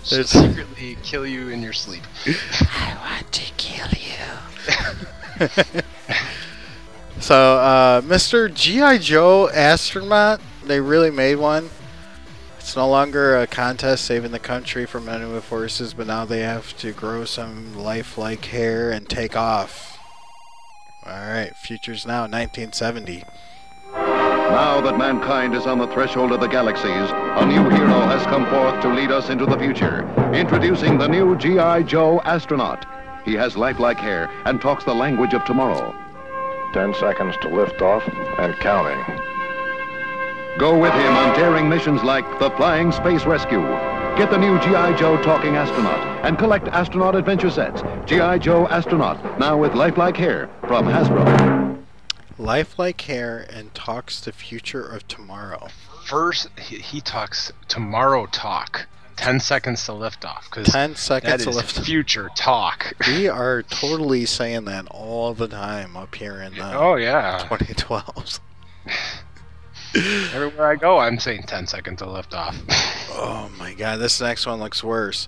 She'll There's- secretly kill you in your sleep. I want to kill you. So, Mr. G.I. Joe Astronaut, they really made one. It's no longer a contest saving the country from enemy forces, but now they have to grow some lifelike hair and take off. Alright, future's now 1970. Now that mankind is on the threshold of the galaxies, a new hero has come forth to lead us into the future. Introducing the new G.I. Joe Astronaut. He has lifelike hair and talks the language of tomorrow. 10 seconds to lift off and counting. Go with him on daring missions like the Flying Space Rescue. Get the new G.I. Joe Talking Astronaut and collect astronaut adventure sets. G.I. Joe Astronaut, now with lifelike hair from Hasbro. Lifelike hair and talks the future of tomorrow. First, he talks tomorrow talk. 10 seconds to lift off. 10 seconds to lift off. Future talk. We are totally saying that all the time up here in the Oh, yeah. 2012s. Everywhere I go, I'm saying 10 seconds to lift off. Oh my god, this next one looks worse.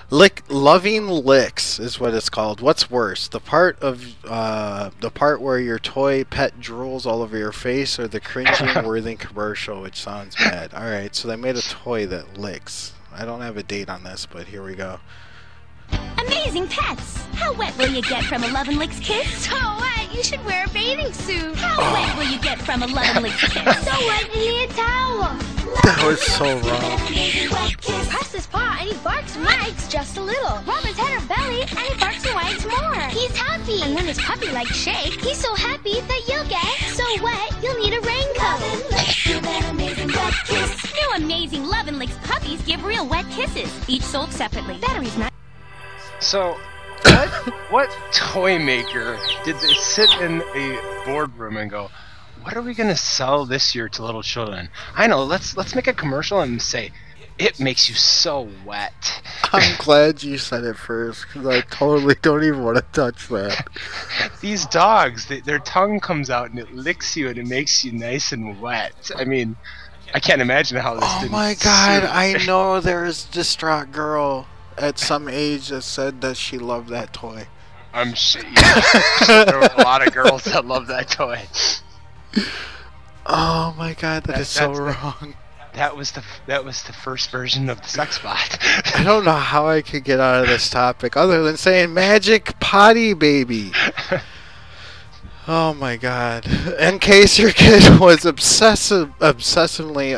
Loving licks is what it's called. What's worse, the part where your toy pet drools all over your face, or the cringing worthy commercial, which sounds bad? All right, so they made a toy that licks. I don't have a date on this, but here we go. Amazing pets! How wet will you get from a Lovin' Licks kiss? So wet, you should wear a bathing suit. How wet will you get from a Lovin' Licks kiss? So wet, you need a towel. That was so wrong. Press his paw and he barks and wags just a little. Rub his head or belly and he barks and wags more. He's happy. And when his puppy likes shake, he's so happy that you'll get so wet you'll need a raincoat. New Amazing Lovin' Licks puppies give real wet kisses. Each sold separately. Batteries not. So, what toy maker did they sit in a boardroom and go, what are we gonna sell this year to little children? I know, let's make a commercial and say, it makes you so wet. I'm glad you said it first, because I totally don't even want to touch that. These dogs, their tongue comes out and it licks you and it makes you nice and wet. I mean, I can't imagine how this didn't Oh my god, suit. I know there's a distraught girl at some age that said that she loved that toy. I'm sure there were a lot of girls that love that toy. Oh my god, that's so wrong. That was the first version of the sex bot. I don't know how I could get out of this topic other than saying Magic Potty Baby. Oh my god. In case your kid was obsessively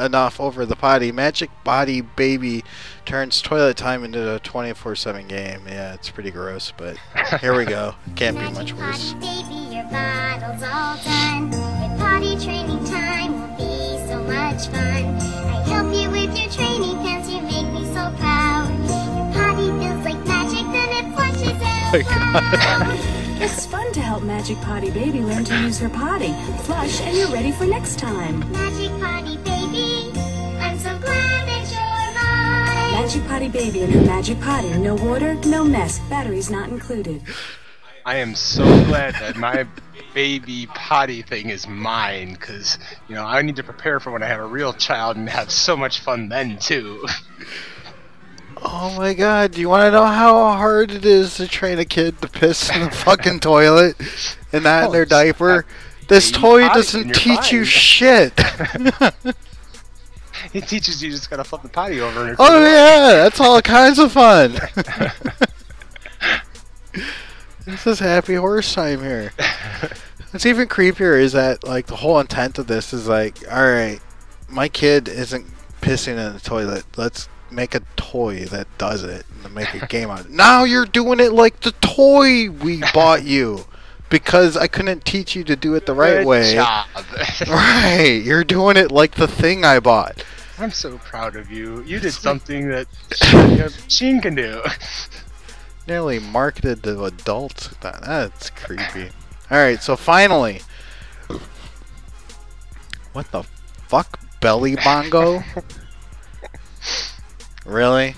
enough over the potty, Magic Potty Baby turns toilet time into a 24/7 game. Yeah, it's pretty gross, but here we go. Can't be much worse. Baby, your bottle's all done. Your potty training time will be so much fun. I help you with your training pants, you make me so proud. Your potty feels like magic, then it flushes out. Oh my god. It's fun to help Magic Potty Baby learn to use her potty. Flush and you're ready for next time. Magic Potty Baby, I'm so glad that you're mine. Magic Potty Baby and her Magic Potty. No water, no mess. Batteries not included. I am so glad that my baby potty thing is mine, because, you know, I need to prepare for when I have a real child and have so much fun then, too. Oh my god, do you want to know how hard it is to train a kid to piss in the fucking toilet and not in their diaper? This toy doesn't teach you shit. It teaches you just gotta flip the potty over. And Oh yeah, that's all kinds of fun. This is happy horse time here. What's even creepier is that, like, the whole intent of this is like, alright, my kid isn't pissing in the toilet. Let's make a toy that does it and make a game out of it. Now you're doing it like the toy we bought you. Because I couldn't teach you to do it the right Good way. job. Right, you're doing it like the thing I bought. I'm so proud of you. You did something that a machine can do. Nearly marketed to adults. That's creepy. Alright, so finally. What the fuck? Belly Bongo? Really?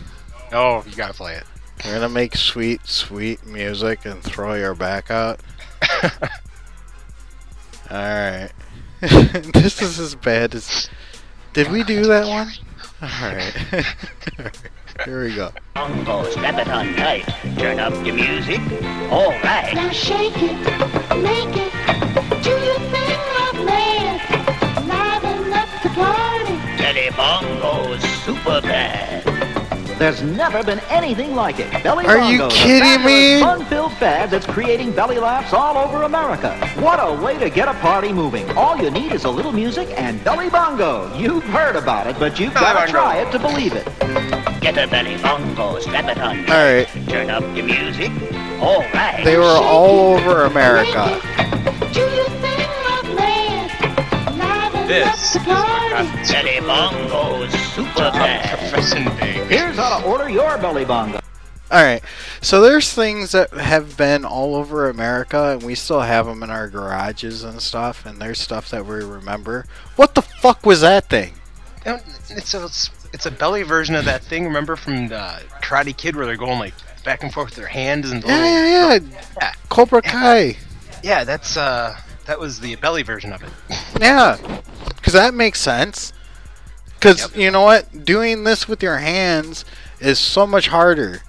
Oh, you gotta play it. We're gonna make sweet, sweet music and throw your back out? Alright. This is as bad as... Did we do that one? Alright. Here we go. Bongo, strap it on tight. Turn up the music. All right. Now shake it, make it, do your thing, love man. Liven up the party. Belly Bongo's super bad. There's never been anything like it. Belly Are you Bongo, kidding me? Fun-filled fad that's creating belly laughs all over America. What a way to get a party moving. All you need is a little music and Belly Bongo. You've heard about it, but you've got to try it to believe it. Get a Belly Bongo, strap it on tight. Alright. Turn up the music. All right. They were all over America. Do your thing, love man. Liven This up the party. Belly Bongo's super bad. Professor Big. Here's how to order your Belly Bongo. Alright, so there's things that have been all over America, and we still have them in our garages and stuff, and there's stuff that we remember. What the fuck was that thing? It's a belly version of that thing. Remember from the Karate Kid where they're going like back and forth with their hands and Yeah. Cobra Kai. Yeah, that's that was the belly version of it. Yeah, because that makes sense. Because you know what, doing this with your hands is so much harder.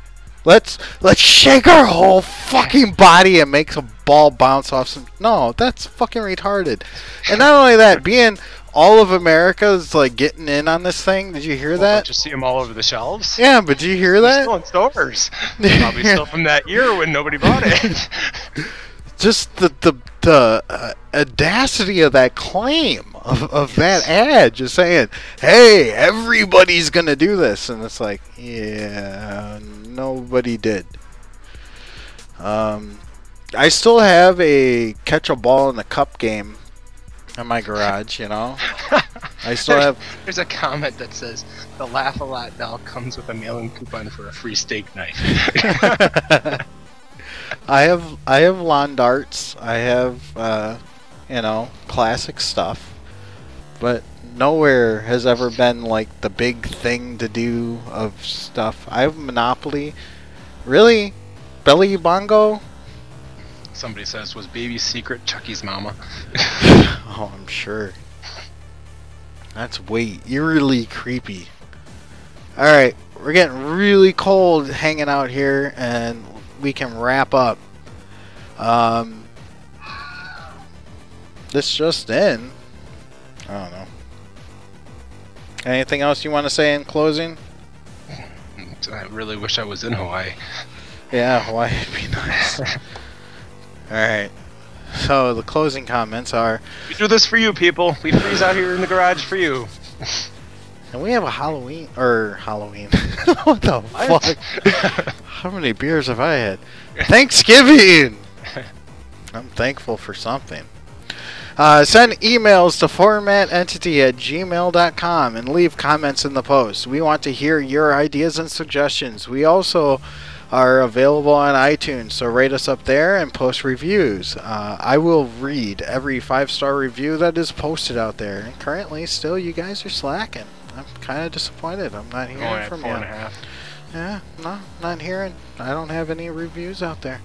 Let's shake our whole fucking body and make some ball bounce off some. No, that's fucking retarded. And not only that, being all of America is like getting in on this thing. Did you hear that? Just see them all over the shelves. Yeah, but did you hear that? Still in stores. Probably still from that year when nobody bought it. Just the audacity of that claim of that ad, just saying, "Hey, everybody's gonna do this," and it's like, yeah, nobody did. I still have a catch a ball in the cup game in my garage. You know, I still have. There's a comment that says the Laugh a Lot doll comes with a mailing coupon for a free steak knife. I have lawn darts. I have classic stuff, but nowhere has ever been like the big thing to do of stuff. I have Monopoly. Really, Belly Bongo. Somebody says, was Baby's Secret Chucky's mama? Oh, I'm sure. That's way eerily creepy. All right, we're getting really cold hanging out here, and we can wrap up. This just in. I don't know. Anything else you want to say in closing? I really wish I was in Hawaii. Yeah, Hawaii would be nice. Alright. So the closing comments are... We do this for you, people. We freeze out here in the garage for you. And we have a Halloween... What the fuck? How many beers have I had? Thanksgiving! I'm thankful for something. Send emails to formatentity@gmail.com and leave comments in the post. We want to hear your ideas and suggestions. We also are available on iTunes, so rate us up there and post reviews. I will read every 5-star review that is posted out there. And currently, still, you guys are slacking. I'm kind of disappointed. I'm not hearing from you. 4.5. Yeah, no, not hearing. I don't have any reviews out there.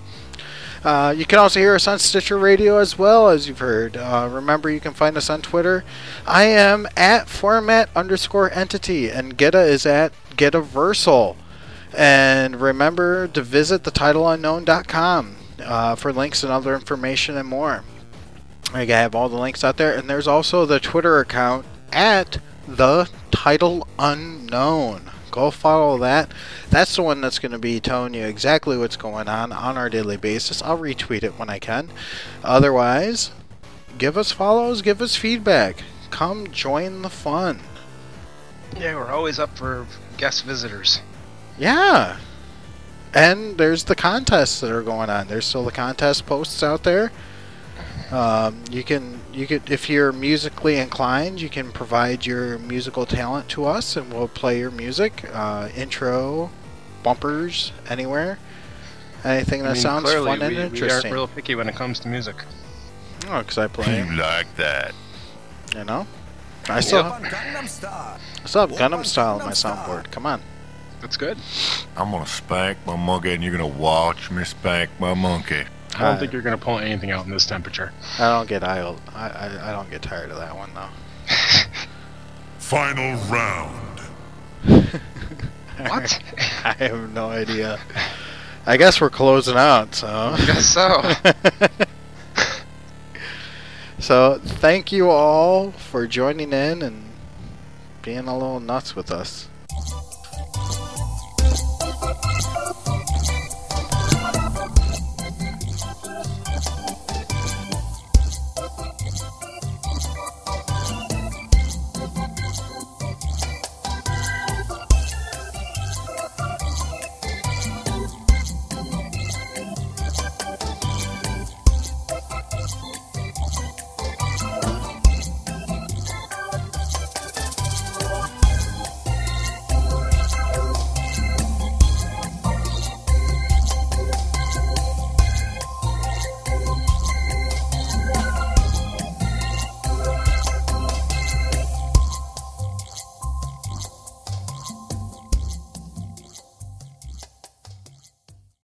You can also hear us on Stitcher Radio as well, as you've heard. Remember, you can find us on Twitter. I am at format_entity, and Geta is at Getaversal. And remember to visit thetitleiunknown.com for links and other information and more. I have all the links out there, and there's also the Twitter account at thetitleiunknown. Go follow that. That's the one that's going to be telling you exactly what's going on our daily basis. I'll retweet it when I can. Otherwise, give us follows, give us feedback. Come join the fun. Yeah, we're always up for guest visitors. Yeah. And there's the contests that are going on. There's still the contest posts out there. You can if you're musically inclined, you can provide your musical talent to us, and we'll play your music, intro, bumpers, anywhere, anything that sounds fun and interesting. We aren't real picky when it comes to music. Oh, because I play. You like that? You know. I still have Gangnam Style on my soundboard. Come on. That's good. I'm gonna spank my monkey, and you're gonna watch me spank my monkey. I don't think you're gonna pull anything out in this temperature. I don't get I don't get tired of that one though. Final round. What? I have no idea. I guess we're closing out, so. I guess so. So, thank you all for joining in and being a little nuts with us.